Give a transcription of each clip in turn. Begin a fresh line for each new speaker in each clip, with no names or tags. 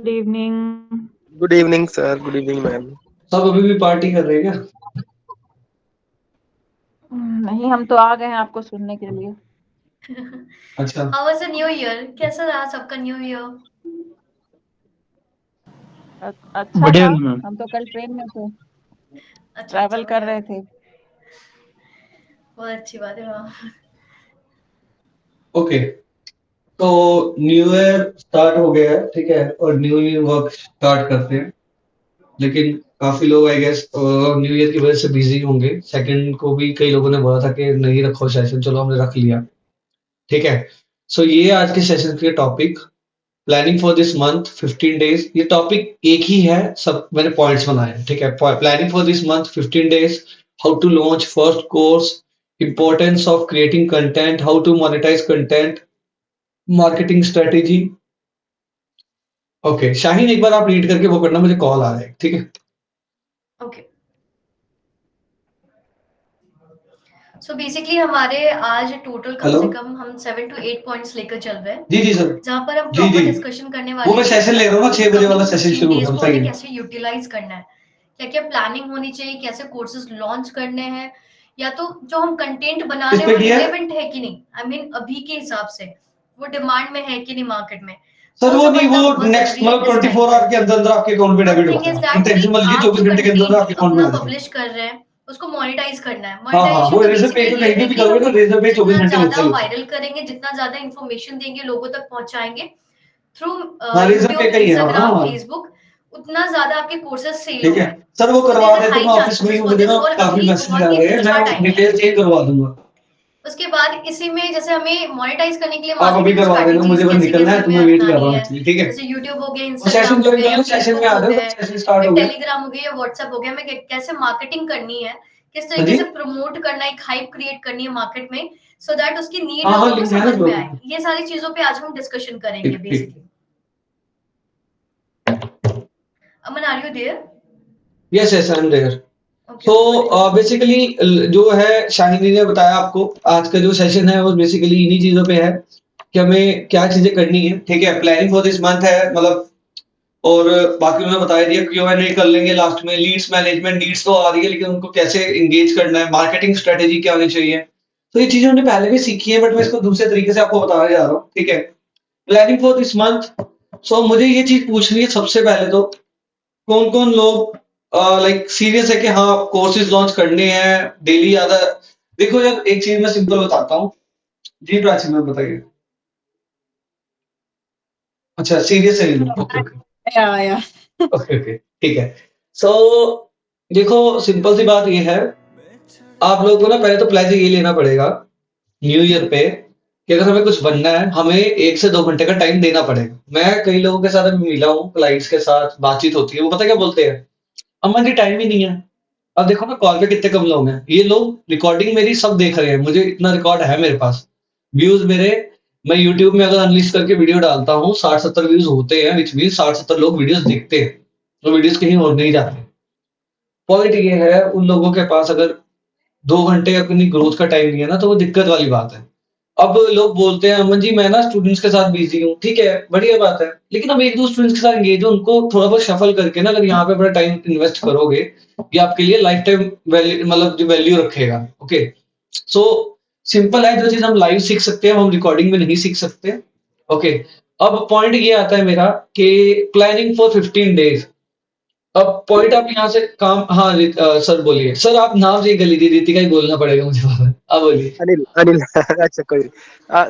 Good evening.
Good evening sir, good evening ma'am.
सब अभी भी पार्टी कर रहे हैं क्या?
नहीं, हम तो आ गए हैं आपको सुनने के लिए।
अच्छा,
how was the new year? कैसा रहा सबका न्यू ईयर?
अच्छा
बढ़िया
था।
था मैम।
हम तो कल ट्रेन में थे,
अच्छा
ट्रैवल कर
बढ़िया।
रहे थे।
बहुत अच्छी बात है। वाह।
ओके। तो न्यू ईयर स्टार्ट हो गया है, ठीक है, और न्यू ईयर वर्क स्टार्ट करते हैं। लेकिन काफी लोग आई गेस न्यू ईयर की वजह से बिजी होंगे। सेकंड को भी कई लोगों ने बोला था कि नहीं रखो सेशन, चलो हमने रख लिया, ठीक है। सो ये आज के सेशन के topic, planning for this month 15 days. ये टॉपिक एक ही है, सब मैंने पॉइंट्स बनाए हैं, ठीक है। Planning for this month 15 days, how to launch first course, importance of creating content, how to monetize content, marketing strategy. Okay Shaheen, एक बार आप रीड करके वो करना, मुझे कॉल आ रहा है, ठीक है।
ओके। सो बेसिकली हमारे आज टोटल कम
हेलो,
से कम हम 7 to 8 पॉइंट्स लेकर चल रहे हैं,
जी जी सर,
जहां पर हम
जी
प्रॉपर
जी,
डिस्कशन करने
वो
वाले
मैं
हैं
सेशन ले रहा हूँ ना, 6 बजे वाला
कमिंग
सेशन
15
शुरू
डेज
होगा,
को हमें
बताइए।
कैसे यूटिलाइज करना है, क्या क्या प्लानिंग होनी चाहिए, कैसे कोर्सेज लॉन्च करने हैं, या तो जो हम कंटेंट बना
किस
रहे हैं
पे
वो
किया है
रिलेवेंट है कि नहीं, आई मीन अभी के हिसाब से वो डिमांड में है कि नहीं मार्केट में।
सर?
वो
वो नहीं,
समझना
वो
बहुत
नेक्स्ट
जरूरी है
मतलब
इस टाइम
24
पर।
आवर के अंदर अंदर आपके अकाउंट में
बट
डेबिट हो
थिंग इज
जाएगा,
दैट कि
टेंशन मत लीजिए,
आप जो
24 घंटे के अंदर अंदर
कंटेंट
आपके अकाउंट में
अपना
आ जाएगा।
पब्लिश कर रहे हैं उसको मोनेटाइज करना है।
हाँ हाँ,
मोनेटाइजेशन
वो
तो
रेजर पे
बेसिकली
तो
ये
कहीं पे
है
भी
कि
करोगे
हम
ना, रेजर पे 24
जितना
घंटे मिलते
ज्यादा
हैं।
वायरल करेंगे, जितना ज्यादा इंफॉर्मेशन देंगे, लोगों तक पहुंचाएंगे थ्रू
हाँ, रेजर पे
यूट्यूब,
का ही है, हाँ
इंस्टाग्राम,
हाँ,
फेसबुक, उतना ज्यादा आपके कोर्सेज सेल
ठीक है।
होंगे।
सर वो
सो
करवा
देयर इज अ
देते,
हाई
मैं ऑफिस में ही
चांसेस
हूँ,
फॉर
मुझे
दिस,
ना
और
काफी
अभी
मैसेज आ
बहुत ही
रहे हैं,
अच्छा
मैं
टाइम है।
डिटेल चेंज करवा दूंगा।
उसके बाद इसी में जैसे हमें मोनेटाइज करने के लिए
आप अभी
मार्केटिंग
करवा देना, मुझे
स्ट्रेटेजीज
बस
कैसी
निकलना
कैसी
है, तो
हमें
मैं वेट कर रहा
अपनानी
हूँ
है,
एक्चुअली, ठीक है।
जैसे यूट्यूब हो गया,
वो सेशन
इंस्टाग्राम हो
ज्वाइन
गया,
कर
या
लो, सेशन में
फेसबुक
आ
हो
जाओ,
गया
तो
है,
सेशन स्टार्ट
या
हो गया।
टेलीग्राम हो गया, या व्हाट्सएप हो गया, हमें कैसे मार्केटिंग करनी है, किस
हाँ
तरीके
जी,
से प्रमोट करना है, एक हाइप क्रिएट करनी है मार्केट में, सो दैट उसकी नीड
हाँ हाँ,
लोगों को
लिंक है ना
समझ में
ग्रुप
आए।
में।
ये सारी चीजों पे आज हम डिस्कशन करेंगे
ठीक ठीक।
Basically. Aman, are you there?
Yes yes, I am there.
Okay
so
okay, बढ़िया।
बेसिकली जो है, शाहिनी ने बताया आपको, आज का जो सेशन है वो बेसिकली इन्हीं चीजों पे है कि हमें क्या चीजें करनी है, ठीक है। प्लानिंग फॉर दिस मंथ है मतलब, और बाकी उन्होंने बता दिया, Q&A कर लेंगे लास्ट में। लीड्स मैनेजमेंट, लीड्स तो आ रही है, लेकिन उनको कैसे इंगेज करना है, मार्केटिंग स्ट्रेटेजी क्या होनी चाहिए, तो ये चीजें हमने पहले भी सीखी है, बट मैं इसको दूसरे तरीके से आपको बताने जा रहा हूँ, ठीक है। प्लानिंग फॉर दिस मंथ, सो मुझे ये चीज पूछनी है सबसे पहले तो, कौन कौन लोग लाइक सीरियस है कि हाँ कोर्सेज लॉन्च करने हैं डेली ज्यादा। देखो यार, एक चीज मैं सिंपल बताता हूँ। जी प्राची में बताइए। अच्छा, सीरियस है ये लोग, ओके ओके
या
ओके ओके, ठीक है। सो देखो, सिंपल सी बात ये है, आप लोगों को ना पहले तो प्लेज ये लेना पड़ेगा न्यू ईयर पे कि अगर हमें कुछ बनना है, हमें 1 से 2 घंटे का टाइम देना पड़ेगा। मैं कई लोगों के साथ अभी मिला हूँ, क्लाइंट्स के साथ बातचीत होती है, वो पता क्या बोलते हैं, अमन जी टाइम ही नहीं है। अब देखो ना, कॉल पे कितने कम लोग हैं, ये लोग रिकॉर्डिंग मेरी सब देख रहे हैं, मुझे इतना रिकॉर्ड है मेरे पास, व्यूज मेरे, मैं यूट्यूब में अगर अनलिस्ट करके वीडियो डालता हूँ 60-70 व्यूज होते हैं, विच मीन 60-70 लोग वीडियोस देखते हैं, तो वीडियोस कहीं और नहीं जाते। पॉइंट ये है, उन लोगों के पास अगर 2 घंटे अपनी ग्रोथ का टाइम नहीं है ना, तो वो दिक्कत वाली बात है। अब लोग बोलते हैं अमन जी मैं ना स्टूडेंट्स के साथ बिजी हूँ, ठीक है, बढ़िया बात है, लेकिन अब एक दो स्टूडेंट्स के साथ एंगेज हो, उनको थोड़ा बहुत शफल करके ना, अगर यहाँ पे अपना टाइम इन्वेस्ट करोगे, ये आपके लिए लाइफ टाइम वैल्यू मतलब जो वैल्यू रखेगा। ओके, सो सिंपल है, जो चीज हम लाइव सीख सकते हैं वो हम रिकॉर्डिंग में नहीं सीख सकते। ओके, अब पॉइंट ये आता है मेरा कि प्लानिंग फॉर 15 डेज। अब पॉइंट आप यहाँ से काम, हाँ सर बोलिए सर, आप नाम से ही गली दी, रीति का ही बोलना पड़ेगा मुझे, अब बोलिए।
अनिल अनिल अच्छा कोई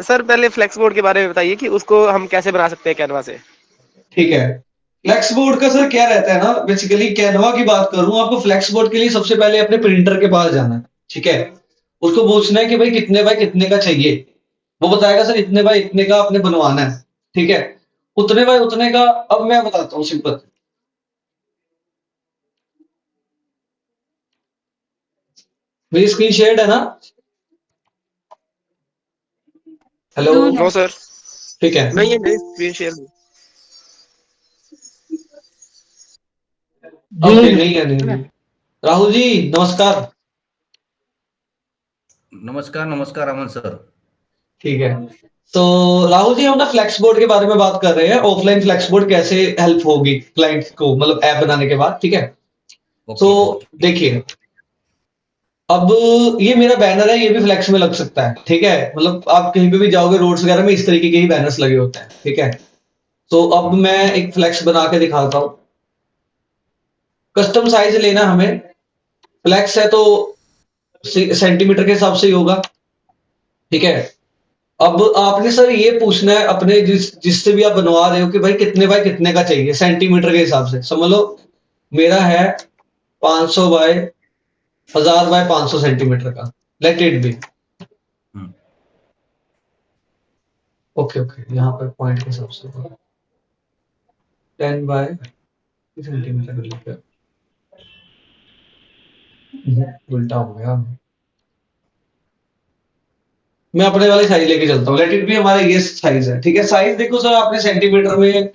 सर, पहले फ्लेक्स बोर्ड के बारे में बताइए कि उसको हम कैसे बना सकते हैं कैनवा से।
ठीक है, फ्लेक्स बोर्ड का सर क्या रहता है ना, बेसिकली कैनवा की बात करूं, आपको फ्लेक्स बोर्ड के लिए सबसे पहले अपने प्रिंटर के पास जाना है, ठीक है। उसको पूछना है कि भाई कितने बाय कितने का चाहिए, वो बताएगा सर इतने बाय इतने का आपने बनवाना है, ठीक है। उतने बाय उतने का, अब मैं बताता हूँ सिंपल। मेरी स्क्रीन शेयर्ड है ना? Hello,
no no.
No sir,
ठीक है।
नहीं है मेरी स्क्रीन शेयर।
जी
ओके, नहीं है, नहीं है। राहुल जी नमस्कार।
नमस्कार नमस्कार अमन सर।
ठीक है, तो राहुल जी हम ना फ्लेक्स बोर्ड के बारे में बात कर रहे हैं, ऑफलाइन फ्लेक्स बोर्ड कैसे हेल्प होगी क्लाइंट को, मतलब ऐप बनाने के बाद, ठीक है। तो
ओके
देखिए, अब ये मेरा बैनर है, ये भी फ्लेक्स में लग सकता है, ठीक है। मतलब आप कहीं पे भी जाओगे रोड्स वगैरह में, इस तरीके के ही बैनर्स लगे होते हैं, ठीक है। तो अब मैं एक फ्लेक्स बना के दिखाता हूँ। कस्टम साइज लेना हमें, फ्लेक्स है तो सेंटीमीटर के हिसाब से ही होगा, ठीक है। अब आपने सर ये पूछना है अपने जिससे भी आप बनवा रहे हो कि भाई कितने बाय कितने का चाहिए, सेंटीमीटर के हिसाब से समझ लो। मेरा है 500 बाय 1000 बाय 500 सेंटीमीटर का, let it be. Okay okay, यहाँ पर पॉइंट के हिसाब से 10 बाय सेंटीमीटर कर लेते हैं। उल्टा हो गया, मैं अपने वाली साइज लेके चलता हूँ। लेट इट बी हमारा ये साइज है, ठीक है। साइज देखो सर, आपने सेंटीमीटर में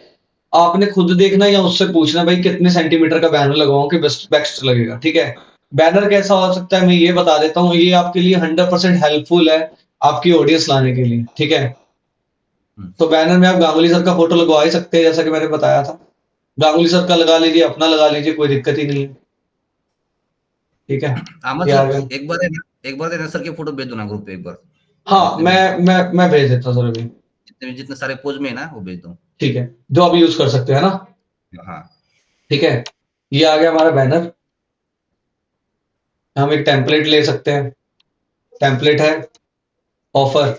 आपने खुद देखना या उससे पूछना भाई कितने सेंटीमीटर का बैनर लगाऊं कि बेस्ट बेस्ट लगेगा, ठीक है। बैनर कैसा हो सकता है मैं ये बता देता हूँ, ये आपके लिए 100% हेल्पफुल है आपकी ऑडियंस लाने के लिए, ठीक है। तो बैनर में आप गांगुली सर का फोटो लगवा ही सकते हैं, जैसा कि मैंने बताया था। गांगुली सर का लगा लीजिए, अपना लगा लीजिए, कोई दिक्कत ही नहीं है, ठीक है।
अहमद
ये आ
सर,
गया।
एक बार देना सर की फोटो भेज दो ना ग्रुप पे एक बार।
हाँ,
जितने भी
मैं भेज देता हूँ सर अभी,
जितने सारे पोज में है ना वो भेज दो।
ठीक है, जो आप यूज कर सकते हैं ना,
हाँ
ठीक है। ये आ गया हमारा बैनर। हम एक टेम्पलेट ले सकते हैं, टेम्पलेट है ऑफर,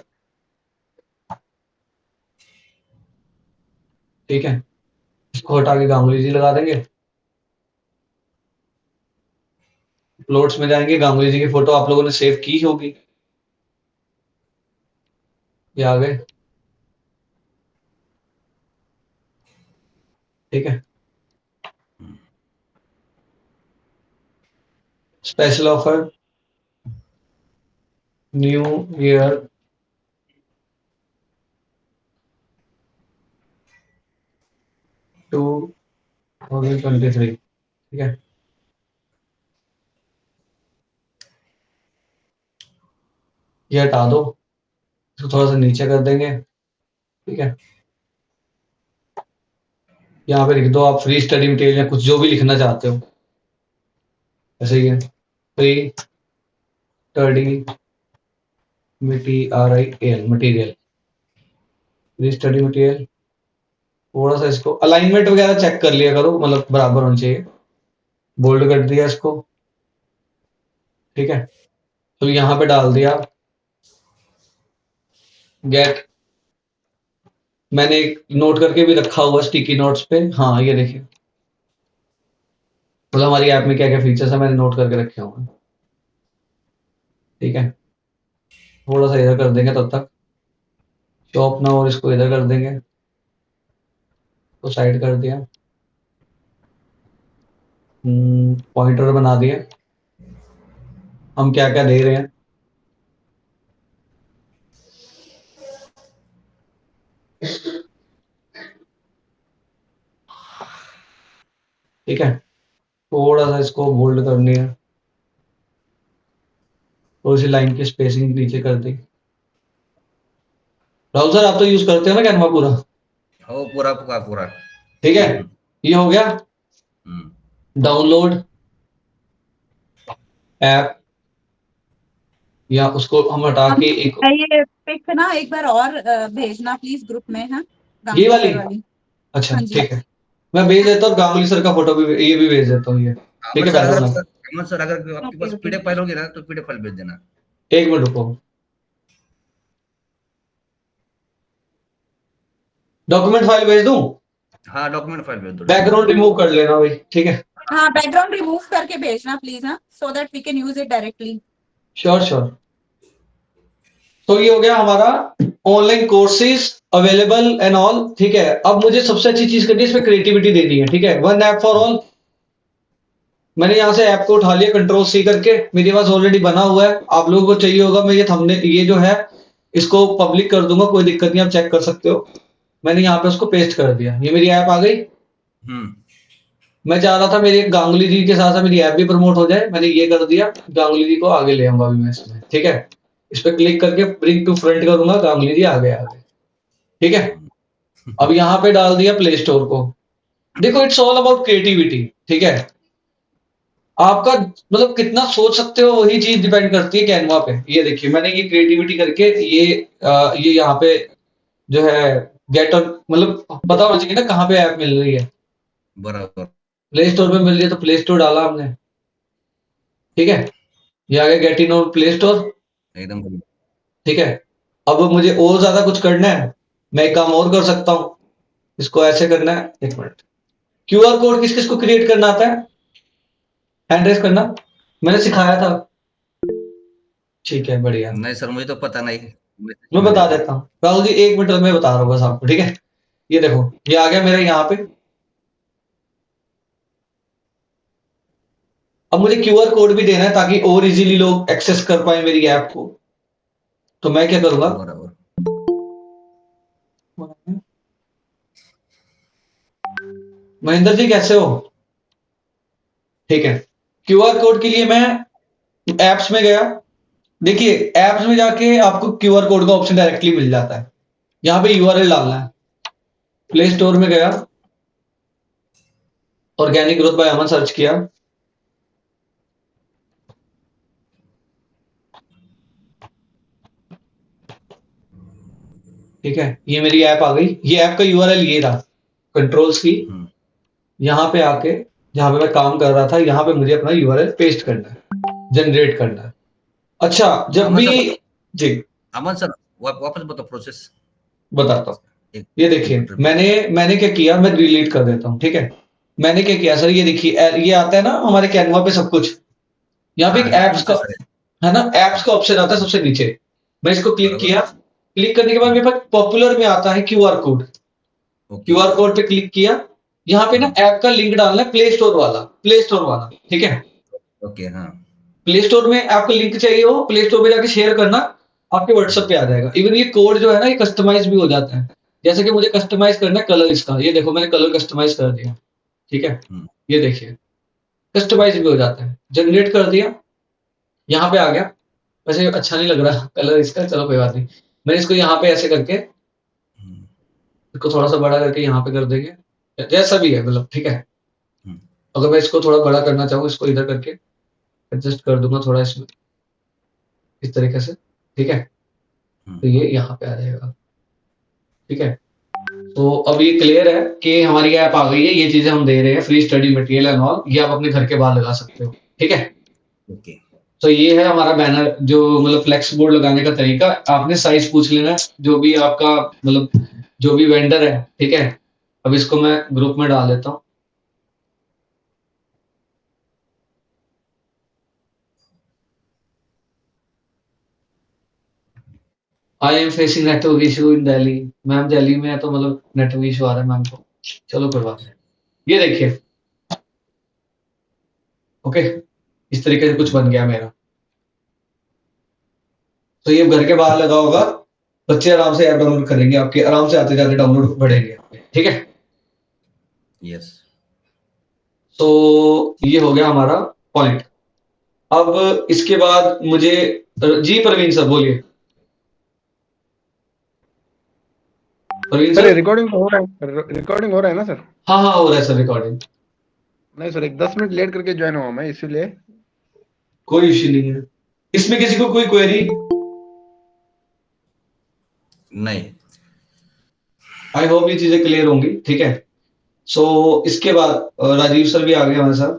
ठीक है। इसको हटा के गांगुली जी लगा देंगे। प्लॉट्स में जाएंगे, गांगुली जी की फोटो आप लोगों ने सेव की होगी, ये आ गए, ठीक है। स्पेशल ऑफर, न्यू ईयर 2023, ठीक है। ये हटा दो, इसको थोड़ा सा नीचे कर देंगे, ठीक है। यहाँ पे लिख दो आप फ्री स्टडी मटेरियल या कुछ जो भी लिखना चाहते हो, ऐसे ही है, free study material, free study material. थोड़ा सा इसको अलाइनमेंट वगैरह चेक कर लिया करो, मतलब बराबर होना चाहिए। बोल्ड कर दिया इसको, ठीक है। तो यहाँ पे डाल दिया गेट, मैंने एक नोट करके भी रखा हुआ स्टिकी नोट्स पे, हाँ ये देखिए, मतलब हमारी ऐप में क्या क्या फीचर्स है मैंने नोट करके रखे हुए हैं, ठीक है। थोड़ा सा इधर कर देंगे तब तक, शॉप ना, और इसको इधर कर देंगे, तो साइड कर दिया, पॉइंटर बना दिया, हम क्या क्या दे रहे हैं, ठीक है। थोड़ा सा इसको बोल्ड करनी है, थोड़ी सी लाइन की स्पेसिंग नीचे कर दी। राहुल सर आप तो यूज करते हो ना कैनवा पूरा,
हो पूरा पूरा पूरा।
ठीक है। ये हो गया डाउनलोड ऐप, या उसको हम हटा के एक
ये पिक ना एक बार और भेजना प्लीज ग्रुप में, हाँ
ये
गांगुली
वाली,
सर वाली।
अच्छा
हाँ जी।
ठीक है, मैं भेज देता हूँ गांगुली सर का फोटो भी, ये भी भेज देता हूँ, ये ठीक है। बैनर बना,
अहमद सर अगर आपके पास
ओके
पीडीएफ फाइल होगी ना तो पीडीएफ फाइल भेज देना।
एक मिनट रुको, डॉक्यूमेंट फाइल भेज दूं,
हाँ डॉक्यूमेंट फाइल भेज दो।
बैकग्राउंड रिमूव कर लेना भाई, ठीक है।
हाँ बैकग्राउंड रिमूव करके भेजना प्लीज, हाँ so that we can use it directly.
Sure sure. तो ये हो गया हमारा online courses available and all, ठीक है। अब मुझे सबसे अच्छी चीज करनी है, इसमें क्रिएटिविटी देनी है, ठीक है। वन ऐप फॉर ऑल, मैंने यहाँ से ऐप को उठा लिया कंट्रोल सी करके, मेरे पास ऑलरेडी बना हुआ है। आप लोगों को चाहिए होगा मैं ये थंबनेल, ये जो है इसको पब्लिक कर दूंगा, कोई दिक्कत नहीं, आप चेक कर सकते हो। मैंने यहाँ पे उसको पेस्ट कर दिया, ये मेरी ऐप आ गई। मैं चाह रहा था मेरी गांगुली जी के साथ साथ मेरी ऐप भी प्रमोट हो जाए, मैंने ये कर दिया। गांगुली जी को आगे ले आऊंगा अभी मैं इसमें, ठीक है। इस पर क्लिक करके ब्रिंग टू फ्रंट करूंगा, गांगुली जी आगे आ गए। ठीक है, अब यहाँ पे डाल दिया प्ले स्टोर को। देखो इट्स ऑल अबाउट क्रिएटिविटी, ठीक है, आपका मतलब कितना सोच सकते हो वही चीज डिपेंड करती है कैनवा पे। ये देखिए मैंने ये क्रिएटिविटी करके ये यहाँ पे जो है गेट ऑन, मतलब पता होना चाहिए ना कहाँ पे ऐप मिल रही है।
बराबर।
प्ले स्टोर पे मिल रही है तो प्ले स्टोर डाला हमने, ठीक है, ये आ गया get in on play store,
एकदम बढ़िया।
ठीक है। अब मुझे और ज्यादा कुछ करना है, मैं एक काम और कर सकता हूँ, इसको ऐसे करना है, एक मिनट, क्यूआर कोड किस किस को क्रिएट करना आता है, हैंड रेस करना, मैंने सिखाया था, ठीक है बढ़िया,
नहीं सर मुझे तो पता नहीं।
मैं बता देता हूँ राहुल जी, 1 मिनट में बता रहा हूँ बस आपको, ठीक है। ये देखो ये आ गया मेरा यहाँ पे, अब मुझे क्यूआर कोड भी देना है ताकि और इजीली लोग एक्सेस कर पाए मेरी ऐप को, तो मैं क्या करूंगा,
बराबर।
महेंद्र जी कैसे हो, ठीक है। क्यूआर कोड के लिए मैं एप्स में गया, देखिए एप्स में जाके आपको क्यूआर कोड का ऑप्शन डायरेक्टली मिल जाता है, यहाँ पे यूआरएल डालना है, प्ले स्टोर में गया, organic growth by Aman search किया, ठीक है, ये मेरी ऐप आ गई, ये ऐप का यूआरएल ये रहा, कंट्रोल्स की, यहाँ पे आके जहां पे मैं काम कर रहा था यहाँ पे मुझे अपना यूआरएल पेस्ट करना है, जनरेट करना है। अच्छा जब
अमन
भी
सर,
जी
अमन सर वापस बताओ प्रोसेस।
बताता हूँ,
एक
ये देखिए
मिनट।
मैंने क्या किया, मैं डिलीट कर देता हूँ, ठीक है। मैंने क्या किया सर, ये देखिए ये आता है ना हमारे कैनवा पे सब कुछ, यहाँ पे एक
हाँ
एप्स
नीचे
का
सर है।
है ना, एप्स का ऑप्शन आता है सबसे नीचे, मैं इसको क्लिक
बराबर।
किया, क्लिक करने के बाद मेरे पास पॉपुलर में आता है QR code,
okay.
QR code पे क्लिक किया, यहाँ पे ना ऐप का लिंक डालना है, प्ले स्टोर वाला, ठीक है।
ओके हाँ।
प्ले स्टोर में आपको लिंक चाहिए हो, प्ले स्टोर पे जाके शेयर करना, आपके व्हाट्सएप पे आ जाएगा। इवन ये कोड जो है ना ये कस्टमाइज भी हो जाता है, जैसे कि मुझे कस्टमाइज करना है कलर इसका, ये देखो मैंने कलर कस्टमाइज कर दिया, ठीक है, ये देखिए कस्टमाइज भी हो जाता है, जनरेट कर दिया, यहाँ पे आ गया। वैसे अच्छा नहीं लग रहा कलर इसका, चलो कोई बात नहीं, मैंने इसको यहाँ पे ऐसे करके इसको थोड़ा सा बड़ा करके यहाँ पे कर देंगे, जैसा भी है मतलब, ठीक है। अगर मैं इसको थोड़ा बड़ा करना चाहूँ, इसको इधर करके एडजस्ट कर दूंगा थोड़ा इसमें, इस तरीके से, ठीक है, तो ये यहाँ पे आ जाएगा, ठीक है। तो अब ये क्लियर है कि हमारी ऐप आ गई है, ये चीजें हम दे रहे हैं, free study material and all, ये आप अपने घर के बाहर लगा सकते हो, ठीक है।
ओके।
तो ये है हमारा बैनर, जो मतलब फ्लेक्स बोर्ड लगाने का तरीका। आपने साइज पूछ लेना है, जो भी आपका मतलब जो भी वेंडर है, ठीक है। अब इसको मैं ग्रुप में डाल देता हूँ, I am facing network issue in Delhi, ma'am Delhi में है तो मतलब नेटवर्क इशू आ रहा है मैम को, चलो कोई बात नहीं। ये देखिए ओके, इस तरीके से कुछ बन गया मेरा, तो ये घर के बाहर लगा होगा, बच्चे आराम से ऐप डाउनलोड करेंगे, आपके आराम से आते जाते डाउनलोड बढ़ेंगे, ठीक है।
यस।
तो ये हो गया हमारा पॉइंट। अब इसके बाद मुझे जी प्रवीण सर बोलिए, प्रवीण
सर
सर।
रिकॉर्डिंग हो रहा है, रिकॉर्डिंग हो रहा है ना सर?
हाँ हाँ हो रहा है सर रिकॉर्डिंग।
नहीं सर, एक 10 मिनट लेट करके ज्वाइन हुआ मैं, इसीलिए।
कोई इश्यू नहीं है, इसमें किसी को कोई क्वेरी?
नहीं।
आई होप ये चीजें क्लियर होंगी, ठीक है। सो इसके बाद राजीव सर भी आ गए हमारे साथ।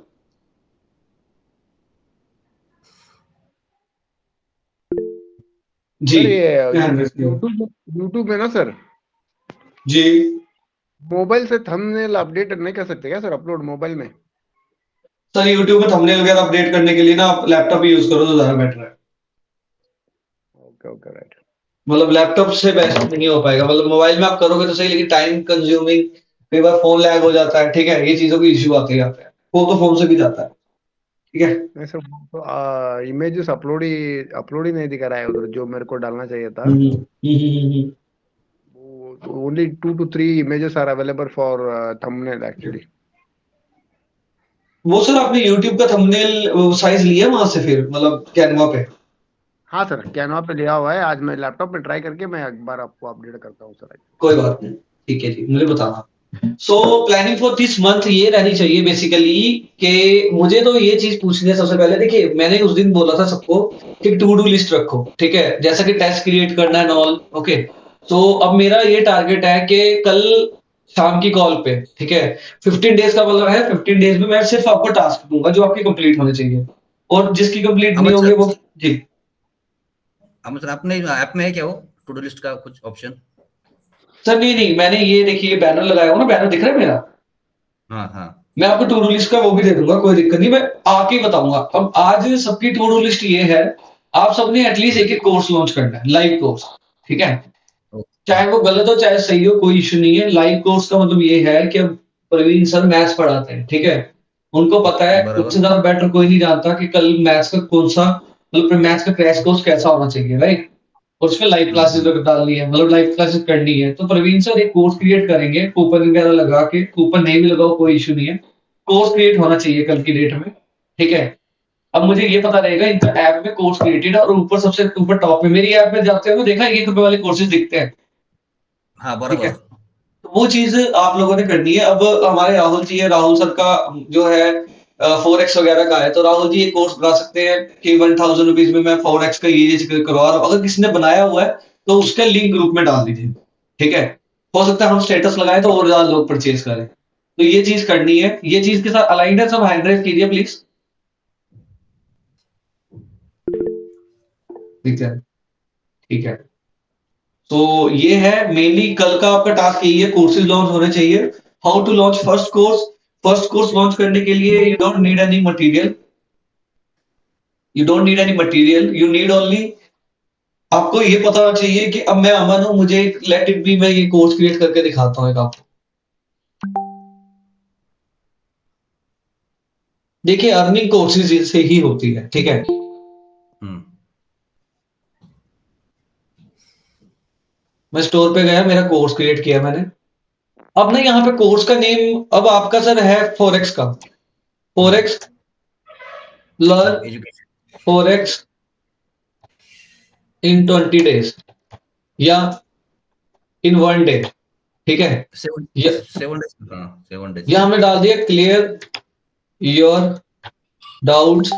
जी
सर ये
यूट्यूब
यूट्यूब में ना सर,
जी
मोबाइल से थंबनेल अपडेट नहीं कर सकते क्या सर, अपलोड मोबाइल में?
सर यूट्यूब में थंबनेल वगैरह अपडेट करने के लिए ना आप लैपटॉप यूज करो तो ज्यादा बेटर है।
Okay okay right.
मतलब लैपटॉप से बेस्ट नहीं हो पाएगा, मतलब मोबाइल में आप करोगे तो सही, लेकिन टाइम कंज्यूमिंग, कई बार फोन लैग हो जाता है, ठीक है, ये चीजों की इश्यू आते हैं, वो तो फोन से भी जाता है, ठीक है।
नहीं सर, तो इमेजेस अपलोड ही नहीं दिखा रहा है उधर, जो मेरे को डालना चाहिए था।
हम्म।
Only 2 to 3 images are available for thumbnail actually.
वो सर आपने यूट्यूब का थंबनेल साइज लिया वहां से फिर, मतलब कैनवा पे?
हाँ सर, कैनवा पे लिया हुआ है। आज मैं लैपटॉप पे ट्राई करके मैं एक बार आपको अपडेट करता हूँ सर।
कोई बात नहीं, ठीक है जी, मुझे बताना। So planning for this month ये रहनी चाहिए बेसिकली कि मुझे तो ये चीज पूछनी है सबसे पहले। देखिए, मैंने उस दिन बोला था सबको कि टू डू लिस्ट रखो, ठीक है, जैसा कि टेस्ट क्रिएट करना है ऑल। ओके, तो अब मेरा ये टारगेट है कि कल शाम की कॉल पे, ठीक है, 15 डेज का मतलब है, 15 डेज में मैं सिर्फ आपको टास्क दूंगा जो आपकी कंप्लीट होने चाहिए, और जिसकी कंप्लीट नहीं
अमर
होंगे
सर,
वो जी।
अमर सर, अपने ऐप में है क्या वो टू डू लिस्ट का कुछ ऑप्शन?
सर नहीं, मैंने ये देखिए बैनर लगाया हुआ ना, बैनर दिख रहा है मेरा?
हाँ हाँ
मैं आपको टू डू लिस्ट का वो भी दे दूंगा, कोई दिक्कत नहीं, मैं आके ही बताऊंगा। अब आज सबकी टू डू लिस्ट ये है, आप सबने एटलीस्ट एक एक कोर्स लॉन्च करना है, लाइव कोर्स, ठीक है, चाहे वो गलत हो चाहे सही हो, कोई इश्यू नहीं है। लाइव कोर्स का मतलब ये है कि अब प्रवीण सर मैथ्स पढ़ाते हैं, ठीक है, उनको पता है,
बराबर।
उनसे ज्यादा बेटर कोई नहीं जानता कि कल मैथ्स का कौन सा, मतलब मैथ्स का क्रैश कोर्स कैसा होना चाहिए, राइट, और उसमें लाइव क्लासेस डालनी है, मतलब लाइव क्लासेस करनी है। तो प्रवीण सर एक कोर्स क्रिएट करेंगे, कूपन वगैरह लगा के, कूपन नहीं भी लगाओ कोई इशू नहीं है, कोर्स क्रिएट होना चाहिए कल की डेट में, ठीक है। अब मुझे ये पता रहेगा इनका ऐप में कोर्स क्रिएटेड है, और ऊपर सबसे ऊपर टॉप में मेरी ऐप में जाते हो देखा 1 रुपए वाले कोर्सेज दिखते हैं,
हाँ
ठीक है,
बराबर।
तो वो चीज आप लोगों ने करनी है। अब हमारे राहुल जी है, राहुल सर का जो है 4x वगैरह का है, तो राहुल जी एक कोर्स बना सकते हैं कि 1000 रुपीज में मैं 4x का ये करवा रहा हूँ। अगर किसी ने बनाया हुआ है तो उसका लिंक ग्रुप में डाल दीजिए, ठीक है, हो सकता है हम स्टेटस लगाएं तो और ज्यादा लोग परचेज करें, तो ये चीज करनी है। ये चीज के साथ अलाइंड है, सब हैंड रेज कीजिए प्लीज, ठीक है, ठीक है। तो ये है मेनली कल का आपका टास्क, यही है, कोर्सेज लॉन्च होने चाहिए। How to launch first course? First course launch करने के लिए you don't need any material, you don't need any material, you need only, आपको ये पता होना चाहिए कि अब मैं अमन हूं, मुझे लेट इट बी, मैं ये कोर्स क्रिएट करके दिखाता हूं एक आपको। देखिए, अर्निंग कोर्सेज से ही होती है, ठीक है, मैं स्टोर पे गया, मेरा कोर्स क्रिएट किया मैंने। अब ना यहाँ पे कोर्स का नेम अब आपका सर है फोरेक्स का, फोरेक्स लर्न
एजुकेशन।
फोरेक्स इन 20 डेज या इन 1 डे, ठीक है,
7 days, हाँ 7 days।
या हमने डाल दिया clear your doubts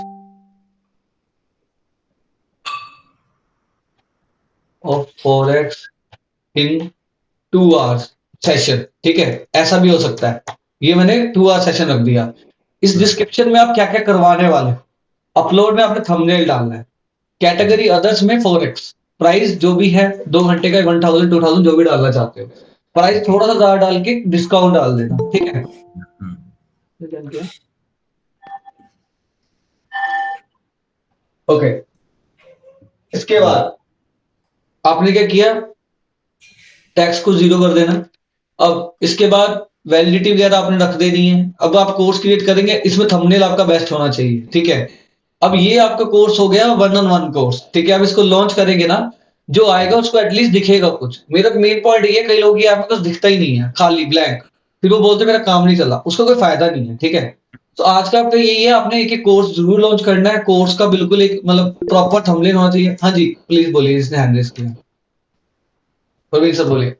of forex in 2 hours session, ठीक है, ऐसा भी हो सकता है। ये मैंने 2 hour सेशन रख दिया। इस डिस्क्रिप्शन में आप क्या क्या करवाने वाले हो, अपलोड में आपने थंबनेल डालना है, कैटेगरी अदर्स में फॉरेक्स प्राइस जो भी है 2 घंटे का 1000 2000 जो भी डालना चाहते हो, प्राइस थोड़ा सा ज्यादा डाल के डिस्काउंट डाल देना, ठीक है। ओके, इसके बाद आपने क्या किया, टैक्स को 0 कर देना। अब इसके बाद वैलिडिटी वगैरह आपने रख देनी है। अब आप कोर्स क्रिएट करेंगे, इसमें थंबनेल आपका बेस्ट होना चाहिए, ठीक है। अब ये आपका कोर्स हो गया 1-on-1 कोर्स, ठीक है। अब इसको लॉन्च करेंगे ना, जो आएगा उसको एटलीस्ट दिखेगा कुछ। मेरा मेन पॉइंट ये है, कई लोग ये आपके पास दिखता ही नहीं है, खाली ब्लैंक, फिर वो बोलते मेरा काम नहीं चला, उसका कोई फायदा नहीं है, ठीक है। तो आज का आपका यही है, आपने एक एक कोर्स जरूर लॉन्च करना है, कोर्स का बिल्कुल एक मतलब प्रॉपर थंबनेल होना चाहिए। हाँ जी प्लीज बोलिए, इसने हैंड रेज किया, प्रवीण सर बोलिए।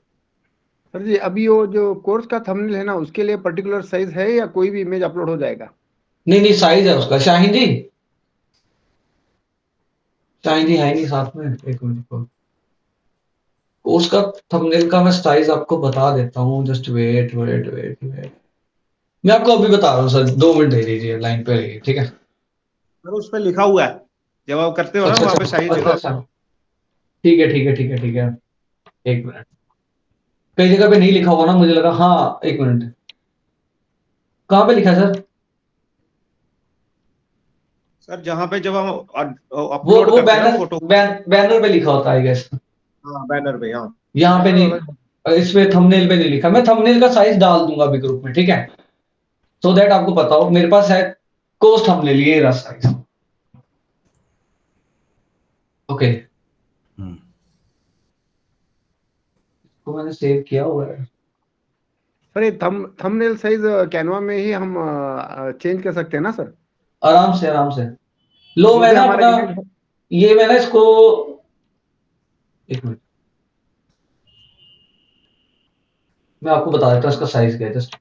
सर जी, अभी वो जो कोर्स का थंबनेल है ना, उसके लिए पर्टिकुलर साइज है या कोई भी इमेज अपलोड हो जाएगा?
नहीं साइज है उसका। शाहीन जी, शाहीन जी है नहीं साथ में, एक मिनट को, उसका थंबनेल का मैं साइज आपको बता देता हूँ, just wait wait wait wait, मैं आपको अभी बता रहा हूँ सर, 2 मिनट दे दीजिए, लाइन पे रहिए, ठीक है।
सर उस पर लिखा हुआ है, जब आप करते हो ना
अच्छा
वहां पे
अच्छा
साइज
अच्छा अच्छा, ठीक है ठीक है ठीक है ठीक है, एक मिनट, कई जगह पे नहीं लिखा हुआ ना, मुझे लगा, हाँ एक मिनट, कहाँ पे लिखा है सर?
सर जहाँ पे जब हम
वो
अपलोड करते हैं ना
बैनर
फोटो,
बैनर पे लिखा होता है आई गेस,
हाँ बैनर पे, हाँ
यहाँ पे
बैनर वाला
नहीं, इसमें थंबनेल पे नहीं लिखा। मैं थंबनेल का साइज डाल दूंगा अभी ग्रुप में, ठीक है, सो दैट आपको पता हो। मेरे पास है कोर्स थंबनेल, ये रहा साइज, ओके, तो मैंने सेव किया हुआ है।
सर, ये थंबनेल साइज कैनवा में ही हम चेंज कर सकते हैं ना सर?
आराम से आराम से लो,
जो
मैं
भी
ना
हमारा
अपना,
इमेज
ये मैं ना इसको एक मिनट मैं आपको बता देता हूँ इसका साइज क्या है जस्ट।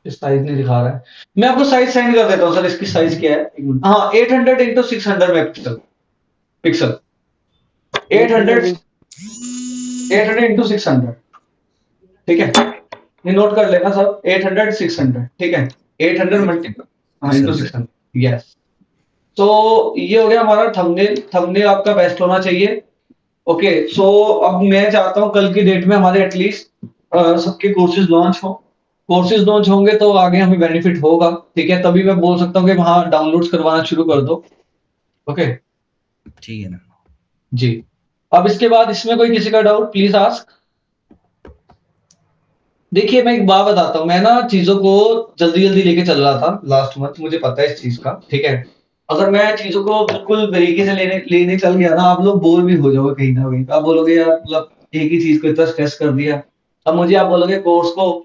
साइज नहीं दिखा रहा है, मैं आपको साइज सेंड कर देता हूँ सर। इसकी साइज क्या है, एक मिनट। हाँ 800 इंटू 600 मेगापिक्सल पिक्सल 800 800 इंटू 600, ठीक है, ये नोट कर लेना सर। 800 600, ठीक है, 800 मल्टीपल, हाँ इंटू 600, यस। तो ये हो गया हमारा थंबनेल। थंबनेल आपका बेस्ट होना चाहिए। ओके, सो अब मैं चाहता हूँ कल की डेट में हमारे एटलीस्ट सबके कोर्सेज लॉन्च हो। कोर्सेज लॉन्च होंगे तो आगे हमें बेनिफिट होगा, ठीक है, तभी मैं बोल सकता हूँ कि वहां डाउनलोड्स करवाना शुरू कर दो। ओके
ठीक है ना।
जी, अब इसके बाद इसमें कोई किसी का डाउट प्लीज आस्क। देखिए मैं एक बात बताता हूँ, मैं ना चीजों को जल्दी जल्दी लेके चल रहा था लास्ट मंथ, मुझे पता है इस चीज का, ठीक है। अगर मैं चीजों को बिल्कुल बारीकी से लेने लेने चल गया ना, आप लोग बोर भी हो जाओगे कहीं ना कहीं। आप बोलोगे यार मतलब एक ही चीज को इतना स्ट्रेस कर दिया। अब मुझे आप बोलोगे कोर्स को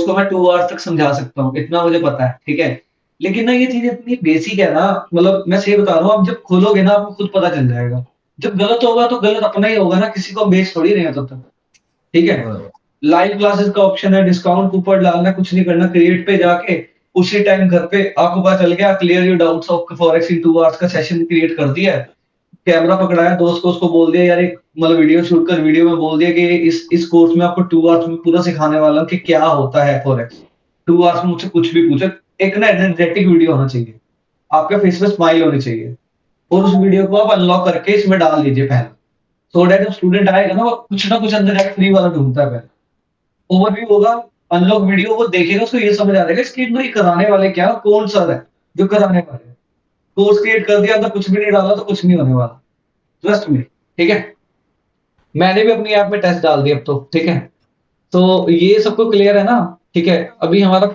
मैं 2 आवर्स तक समझा सकता हूँ, इतना मुझे पता है, ठीक है। लेकिन ना ये चीज इतनी बेसिक है ना, मतलब मैं सही बता रहा हूँ, आप जब खोलोगे ना आपको खुद पता चल जाएगा। जब गलत होगा तो गलत अपना ही होगा ना, किसी को बेच थोड़ी नहीं है तब तक, ठीक है। लाइव क्लासेस का ऑप्शन है, डिस्काउंट कूपन डालना, कुछ नहीं करना, क्रिएट पे जाके उसी टाइम घर पे आपको पता चल गया, clear your doubts of forex in 2 hours का सेशन क्रिएट कर दिया है। कैमरा पकड़ाया, दोस्त को उसको बोल दिया यार एक मतलब वीडियो शूट कर, वीडियो में बोल दिया कि इस कोर्स में आपको 2 आवर्स में पूरा सिखाने वाला हूँ कि क्या होता है फॉरेक्स। 2 आवर्स में मुझसे कुछ भी पूछे, एक ना एनर्जेटिक वीडियो होना चाहिए, आपके फेस पे स्माइल होनी चाहिए, और उस वीडियो को आप अनलॉक करके इसमें डाल दीजिए पहले, सो दैट जब स्टूडेंट आएगा ना वो कुछ ना कुछ अंदर जाके फ्री वाला ढूंढता है पहले। ओवरव्यू होगा, अनलॉक वीडियो, वो देखेगा, उसको ये समझ आ जाएगा इसके अंदर ये कराने वाले क्या, कौन सा है जो कराने वाले। कोर्स क्रिएट कर दिया, अंदर कुछ भी नहीं डाला तो कुछ नहीं होने वाला, ट्रस्ट मी, ठीक है। मैंने भी अपनी ऐप में टेस्ट डाल दिया अब तो, ठीक है। तो ये सबको क्लियर है ना, ठीक है। अभी हमारा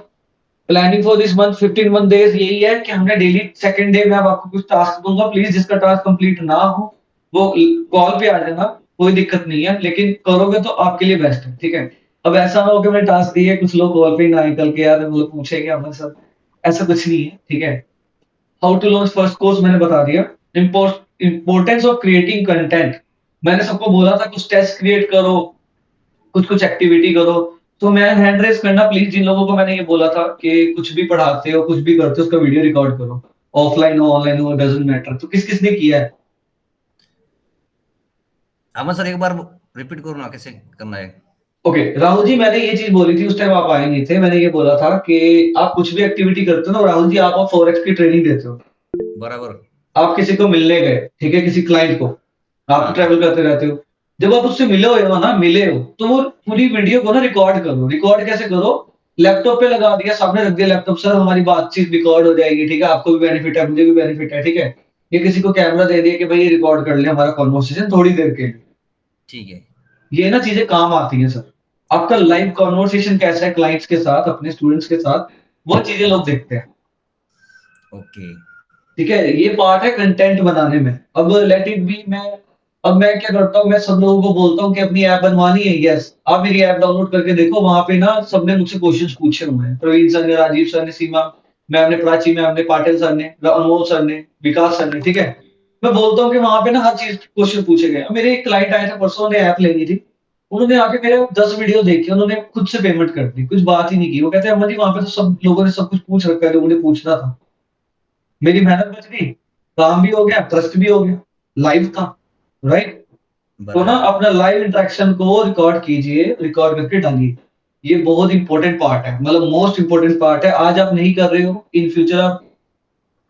planning for this month 15 days यही है कि हमने डेली सेकंड डे में अब आपको कुछ टास्क दूंगा, प्लीज जिसका टास्क कंप्लीट ना हो वो कॉल पे आ जाना, कोई दिक्कत नहीं है, लेकिन करोगे तो आपके लिए बेस्ट है, ठीक है। अब ऐसा ना हो कि मैंने टास्क दिए कुछ लोग कॉल पे ही ना आए कल के, यार मतलब पूछेंगे हमें सब, ऐसा कुछ नहीं है, ठीक है। How to launch first course मैंने बता दिया। इंपॉर्टेंस ऑफ क्रिएटिंग कंटेंट, मैंने सबको बोला था कुछ टेस्ट क्रिएट करो, कुछ कुछ एक्टिविटी करो। तो मैं हैंड रेस करना प्लीज, जिन लोगों को मैंने ये बोला था कि कुछ भी पढ़ाते हो कुछ भी करते हो उसका वीडियो रिकॉर्ड करो, ऑफलाइन हो ऑनलाइन हो डजंट मैटर। तो किस किसने किया है?
हाँ सर एक बार रिपीट करो ना कैसे करना है।
ओके राहुल जी, मैंने ये चीज बोली थी उस टाइम आप आए नहीं थे, मैंने ये बोला था कि आप कुछ भी एक्टिविटी करते हो ना राहुल जी, आप फॉरेक्स की ट्रेनिंग देते हो,
बराबर।
आप किसी को मिलने गए, ठीक है, किसी क्लाइंट को, आप ट्रैवल करते रहते हो, जब आप उससे मिले हो ना, मिले हो तो वो पूरी वीडियो को ना रिकॉर्ड करो। रिकॉर्ड कैसे करो? लैपटॉप पे लगा दिया, सामने रख दिया लैपटॉप, सर हमारी बातचीत रिकॉर्ड हो जाएगी, ठीक है, आपको भी बेनिफिट है मुझे भी बेनिफिट है, ठीक है। ये किसी को कैमरा दे दिया कि भाई ये रिकॉर्ड कर ले हमारा कॉन्वर्सेशन थोड़ी देर के लिए,
ठीक है।
ये ना चीजें काम आती हैं सर। आपका लाइव कॉन्वर्सेशन कैसा है क्लाइंट्स के साथ, अपने स्टूडेंट्स के साथ, वो चीजें लोग देखते हैं,
ओके
ठीक है। ये पार्ट है कंटेंट बनाने में। अब लेट इट बी, अब मैं क्या करता हूँ, मैं सब लोगों को बोलता हूँ कि अपनी ऐप बनवानी है, यस आप मेरी ऐप डाउनलोड करके देखो, वहां पे ना सबने मुझसे क्वेश्चंस पूछे हुए हैं, प्रवीण सर ने, राजीव सर ने, सीमा मैम ने, प्राची मैम ने, पाटिल सर ने, अनमोल सर ने, विकास सर ने, ठीक है। मैं बोलता हूँ कि वहां पे ना हर चीज क्वेश्चन पूछे गए। अब मेरे एक क्लाइंट आए थे परसों, ने ऐप लेनी थी, उन्होंने आके मेरे 10 वीडियो देखी, उन्होंने खुद से पेमेंट कर दी, कुछ बात ही नहीं की। वो कहते हैं अम्मा जी वहां पे तो सब लोगों ने सब कुछ पूछ रखा है जो मुझे पूछना था, मेरी मेहनत बच गई, काम भी हो गया, ट्रस्ट भी हो गया, लाइव था, राइट। तो ना
बराबर।
अपना लाइव इंटरेक्शन को रिकॉर्ड कीजिए, रिकॉर्ड करके डालिए, ये बहुत इंपॉर्टेंट पार्ट है, मतलब मोस्ट इंपॉर्टेंट पार्ट है। आज आप नहीं कर रहे हो, इन फ्यूचर आप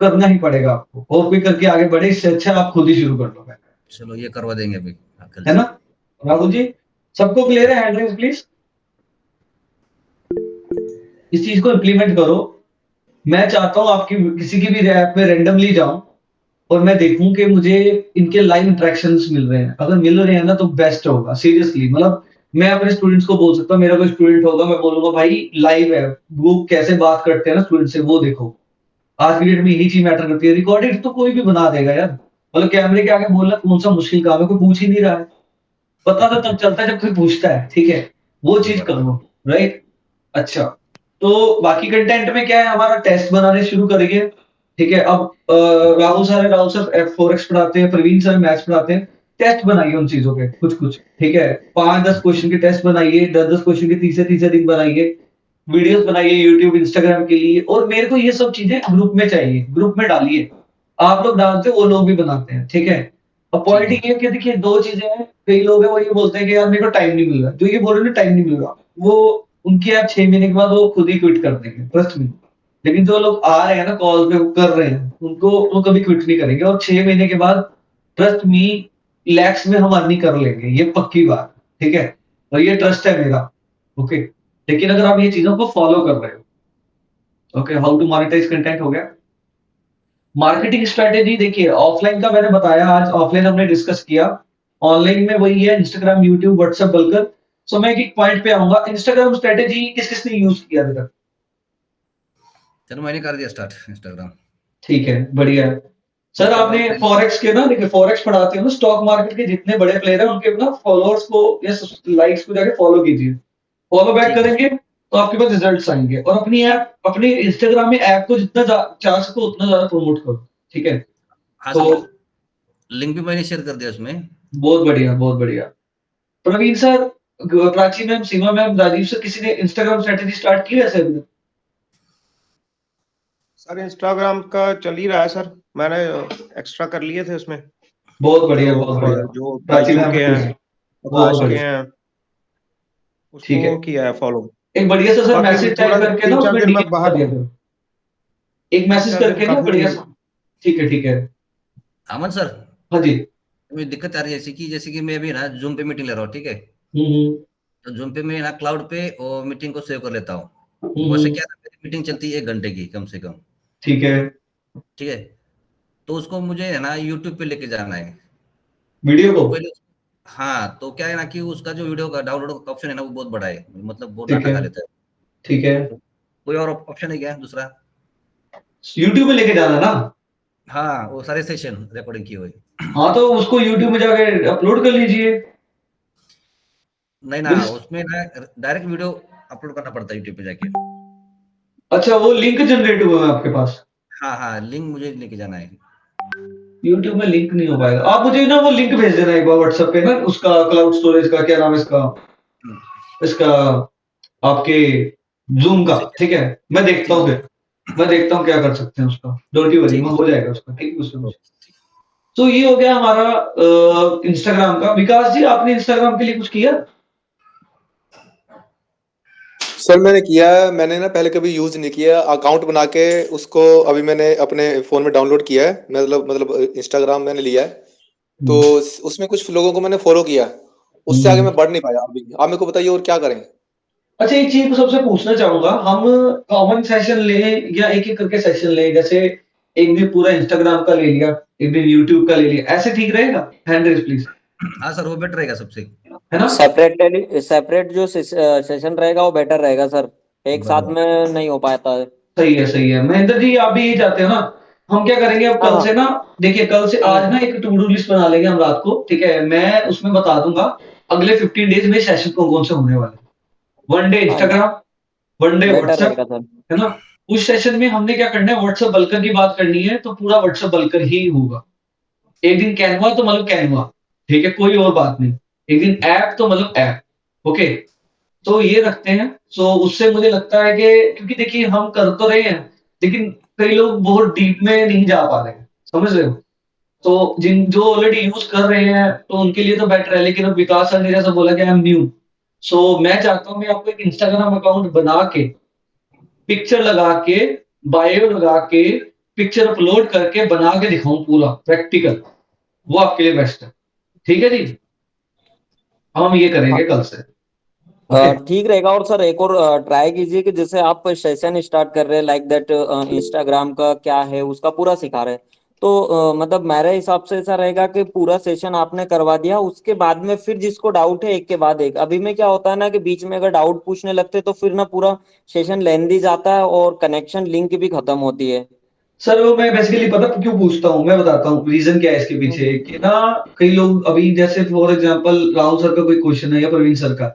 करना ही पड़ेगा आपको, और कोई करके आगे बढ़े, इससे अच्छा आप खुद ही शुरू कर लो,
चलो ये करवा देंगे अभी कल
है
से।
ना। राहुल जी सबको क्लियर है? हैंड रेज प्लीज, इस चीज को इम्प्लीमेंट करो। मैं चाहता हूं आपकी किसी की भी ऐप में रेंडमली जाऊं और मैं देखूं कि मुझे इनके लाइव इंटरेक्शंस मिल रहे हैं, अगर मिल रहे हैं ना तो बेस्ट होगा सीरियसली। मतलब मैं अपने स्टूडेंट्स को बोल सकता हूँ, मेरा कोई स्टूडेंट होगा, मैं बोलूंगा भाई लाइव है, वो कैसे बात करते हैं ना स्टूडेंट से, वो देखो। आज की डेट में यही चीज मैटर करती है। रिकॉर्डेड तो कोई भी बना देगा यार, मतलब कैमरे के आगे बोलना कौन सा मुश्किल काम है, कोई पूछ ही नहीं रहा है। पता तो तब चलता है जब कोई पूछता है, ठीक है, वो चीज करो, राइट। अच्छा, तो बाकी कंटेंट में क्या है, हमारा टेस्ट बनाने शुरू करेंगे, ठीक है। अब राहुल सर Forex पढ़ाते हैं, प्रवीण सर मैथ्स पढ़ाते हैं, टेस्ट बनाइए उन चीजों के कुछ कुछ, ठीक है। 5-10 क्वेश्चन के टेस्ट बनाइए, 10-10 क्वेश्चन के तीसरे दिन बनाइए, वीडियोस बनाइए यूट्यूब इंस्टाग्राम के लिए। और मेरे को ये सब चीजें ग्रुप में चाहिए, ग्रुप में डालिए। आप लोग डालते हो, वो लोग भी बनाते हैं, ठीक है। अब पॉइंट ये है कि देखिए 2 चीजें हैं, कई लोग हैं वो ये बोलते हैं कि यार मेरे को टाइम नहीं मिल रहा, जो ये बोल रहे हैं टाइम नहीं मिल रहा, वो उनकी यार 6 महीने के बाद वो खुद ही क्विट कर देंगे, ट्रस्ट मी। लेकिन जो लोग आ रहे हैं ना कॉल पे, वो कर रहे हैं, उनको वो कभी क्विट नहीं करेंगे, और 6 महीने के बाद ट्रस्ट मी लैक्स में हम अर्निंग कर लेंगे, ये पक्की बात, ठीक है। और ये ट्रस्ट है मेरा, ओके। लेकिन अगर आप ये चीजों को फॉलो कर रहे हो, okay. How to monetise content हो गया। मार्केटिंग स्ट्रेटेजी देखिए, ऑफलाइन का मैंने बताया, आज ऑफलाइन हमने डिस्कस किया। ऑनलाइन में वही है, इंस्टाग्राम, यूट्यूब, व्हाट्सएप, बल्कर। सो मैं एक पॉइंट पे आऊंगा, इंस्टाग्राम स्ट्रेटेजी किस किसने यूज किया अभी तक?
चलो मैंने कर दिया स्टार्ट इंस्टाग्राम।
ठीक है, बढ़िया है सर। आपने फॉरेक्स के ना, देखिए फॉरेक्स पढ़ाते हो ना, स्टॉक मार्केट के जितने बड़े प्लेयर हैं उनके ना फॉलोअर्स को या लाइक्स को जाके फॉलो कीजिए। फॉलो बैक करेंगे तो आपके पास रिजल्ट्स आएंगे। और अपनी ऐप, अपने इंस्टाग्राम में ऐप को जितना चाह सको उतना ज्यादा प्रमोट करो, ठीक है।
हाँ
तो
सर, लिंक भी मैंने शेयर कर दिया उसमें।
बहुत बढ़िया, बहुत बढ़िया। प्रवीण सर, प्राची मैम, सीमा मैम, राजीव सर, किसी ने इंस्टाग्राम स्ट्रेटेजी स्टार्ट की है ऐसे अभी तक?
सर इंस्टाग्राम का चल ही रहा है सर, मैंने एक्स्ट्रा कर लिए थे उसमें।
बहुत बढ़िया, बहुत बढ़िया।
जो
प्राची
बैजू
मैम
के हैं,
बहुत
आकाश के
बढ़िया,
हैं,
ठीक है।
उसको किया है फॉलो।
एक बढ़िया सा सर
बाकी
मैसेज टाइप
थोड़ा
करके ना
3-4
उसमें
दिन
डीएम
में
कर
बाहर,
दिया करो, एक मैसेज
3-4 दिन
करके ना
काफी।
बढ़िया सा, ठीक है, ठीक है।
अमन सर,
हाँ जी।
मुझे दिक्कत आ रही है जैसे कि मैं अभी ना जूम पे मीटिंग ले रहा हूँ, ठीक है।
हम्म
तो जूम पे मैं ना क्लाउड पे और मीटिंग को सेव कर लेता हूँ। वैसे
हम्म,
क्या है, मेरी मीटिंग चलती है 1 घंटे की कम से कम,
ठीक है।
ठीक है। तो उसको मुझे है ना यूट्यूब पे लेके जाना है।
वीडियो
तो
को,
पहले, हाँ, तो क्या है ना कि उसका जो वीडियो का डाउनलोड का ऑप्शन है ना वो बहुत बड़ा है, मतलब बहुत
ठीक
डाटा
है,
खा लेता है।
ठीक है।
तो कोई और ऑप्शन है क्या दूसरा?
यूट्यूब में लेके जाना ना?
हाँ, वो सारे सेशन रिकॉर्डिंग किए हुए।
हाँ, तो उसको यूट्यूब में जाके अपलोड कर लीजिए।
नहीं ना,
मेरे
उसमें ना डायरेक्ट वीडियो अपलोड करना पड़ता है यूट्यूब पे जाके।
अच्छा, वो लिंक जनरेट हुआ है आपके पास?
हाँ हाँ, लिंक मुझे लेके जाना है।
यूट्यूब में लिंक नहीं हो पाएगा। आप मुझे ना वो लिंक भेज देना एक बार व्हाट्सएप पे ना, उसका क्लाउड स्टोरेज का, क्या नाम है इसका,
हम्म,
इसका आपके जूम का, ठीक है। मैं देखता
ठीक
हूँ, फिर मैं देखता हूँ क्या कर सकते हैं उसका। डोंट यू वरी,
ठीक
हो जाएगा उसका, ठीक है, उसमें।
ठीक।
तो ये हो गया हमारा इंस्टाग्राम का। विकास जी, आपने इंस्टाग्राम के लिए कुछ किया?
सर मैंने किया है, मैंने ना पहले कभी यूज नहीं किया, अकाउंट बना के उसको अभी मैंने अपने फोन में डाउनलोड किया है, मतलब इंस्टाग्राम मैंने लिया है। तो उसमें कुछ लोगों को मैंने फॉलो किया, उससे आगे मैं बढ़ नहीं पाया अभी। आप मेरे को बताइए और क्या करें।
अच्छा, एक चीज को सबसे पूछना चाहूंगा, हम कॉमन सेशन लें या एक एक करके सेशन लें? जैसे एक दिन पूरा इंस्टाग्राम का ले लिया, एक दिन यूट्यूब का ले लिया, ऐसे ठीक रहेगा? हैंड रेज प्लीज,
हाँ सर, वो बेटर रहेगा सबसे।
है ना?
सेपरेट जो सेशन रहेगा वो बेटर रहेगा सर, एक साथ में नहीं हो पाता है।
सही है, सही है। महेंद्र जी, आप भी ये चाहते हो ना? हम क्या करेंगे अब कल से ना, देखिए कल से आज ना एक टू डू लिस्ट बना लेंगे हम रात को, ठीक है। मैं उसमें बता दूंगा अगले 15 डेज में सेशन कौन कौन से होने वाले। 1 day Instagram, 1 day
better
WhatsApp,
रहेगा सर।
है ना? उस सेशन में हमने क्या करना है, व्हाट्सएप बल्कर की बात करनी है, तो पूरा व्हाट्सएप बल्कर ही होगा। एक दिन कैनवा तो मतलब कैनवा, ठीक है, कोई और बात नहीं। एक दिन ऐप तो मतलब ऐप, ओके। तो ये रखते हैं। सो उससे मुझे लगता है कि, क्योंकि देखिए हम कर तो रहे हैं, लेकिन कई लोग बहुत डीप में नहीं जा पा रहे हैं, समझ रहे हो? तो जिन जो ऑलरेडी यूज कर रहे हैं तो उनके लिए तो बेटर है। लेकिन अब विकास सर ने जैसा बोला कि आई एम न्यू, सो मैं चाहता हूं मैं आपको एक इंस्टाग्राम अकाउंट बना के, पिक्चर लगा के, बायो लगा के, पिक्चर अपलोड करके बना के दिखाऊं पूरा प्रैक्टिकल, वो आपके लिए बेस्ट है। ठीक है जी, हम ये करेंगे कल से।
ठीक रहेगा। और सर एक और ट्राई कीजिए कि जैसे आप सेशन स्टार्ट कर रहे हैं लाइक दैट, इंस्टाग्राम का क्या है उसका पूरा सिखा रहे हैं, तो मतलब मेरे हिसाब से ऐसा रहेगा कि पूरा सेशन आपने करवा दिया, उसके बाद में फिर जिसको डाउट है एक के बाद एक। अभी में क्या होता है ना कि बीच में अगर डाउट पूछने लगते तो फिर ना पूरा सेशन लेंदी जाता है और कनेक्शन लिंक भी खत्म होती है।
सर वो मैं बेसिकली पता क्यों पूछता हूँ, मैं बताता हूँ रीजन क्या है इसके पीछे कि ना कई लोग अभी जैसे फॉर एग्जांपल राहुल सर का कोई क्वेश्चन है या प्रवीण सर का,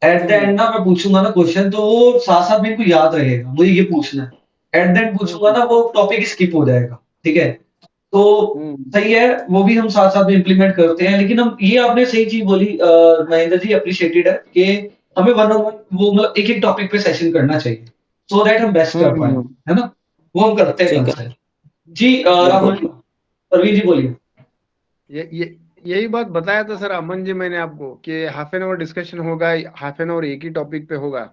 एट द एंड ना मैं पूछूंगा ना क्वेश्चन तो वो साथ साथ मेरे को याद रहेगा मुझे ये पूछना है, एट द एंड पूछूंगा ना वो टॉपिक स्किप हो जाएगा, ठीक है। तो सही है, वो भी हम साथ साथ में इम्प्लीमेंट करते हैं, लेकिन हम ये आपने सही चीज बोली महेंद्र जी, अप्रिशिएटेड है कि हमें वन ऑन वन वो मतलब एक एक टॉपिक पे सेशन करना चाहिए सो दैट हम बेस्ट कर पाए, है ना, वो हम करते हैं
ठीक
कल
है,
से। जी राहुल जी, प्रवीण जी बोलिए।
ये यही बात बताया था सर अमन जी मैंने आपको कि हाफ एन आवर डिस्कशन होगा, हाफ एन आवर एक ही टॉपिक पे होगा।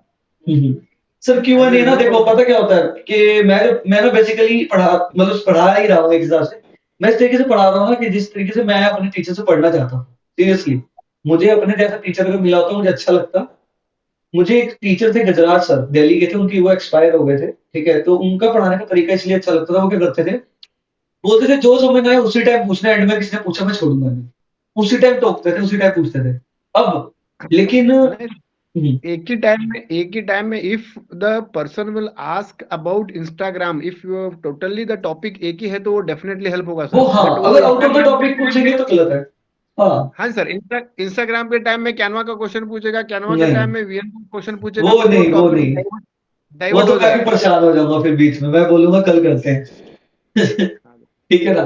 सर क्यों
ऐसे
नहीं है ना,
नो
देखो
डाउट।
पता क्या होता है कि मैं ना बेसिकली पढ़ा ही रहा हूँ एक हिसाब से, मैं इस तरीके से पढ़ा रहा हूँ ना कि जिस तरीके से मैं अपने टीचर से पढ़ना चाहता हूँ, सीरियसली मुझे अपने जैसा टीचर अगर मिला होता मुझे अच्छा लगता। मुझे एक टीचर थे गजराज सर, दिल्ली के थे, उनकी वो एक्सपायर हो गए थे, ठीक है, तो उनका पढ़ाने का तरीका इसलिए अच्छा लगता था। वो क्या करते थे, बोलते थे जो समझ में आए उसी टाइम पूछना, एंड में किसी ने पूछा मैं छोड़ूंगा नहीं, उसी टाइम टोकते थे, उसी टाइम पूछते थे। अब लेकिन
नहीं, एक ही टाइम में if the person will ask about Instagram, if totally the topic एक ही है तो वो डेफिनेटली हेल्प होगा
वो
सर।
हाँ,
बट वो
अगर आउट ऑफ द
इंस्टाग्राम के
टॉपिक
टाइम
पूछेंगे
में,
तो गलत है। हाँ
हाँ सर, इंस्टाग्राम के टाइम में कैनवा का क्वेश्चन पूछेगा, कैनवा के टाइम
नहीं,
में वीएन का क्वेश्चन पूछेगा,
वो
तो वो
नहीं, वो
टॉपिक
नहीं, वो
डाइवर्ट
तो
हो
मैं भी
जाएगा।
परेशान हो जाऊंगा फिर बीच में, मैं बोलूंगा कल करते हैं। ठीक है ना,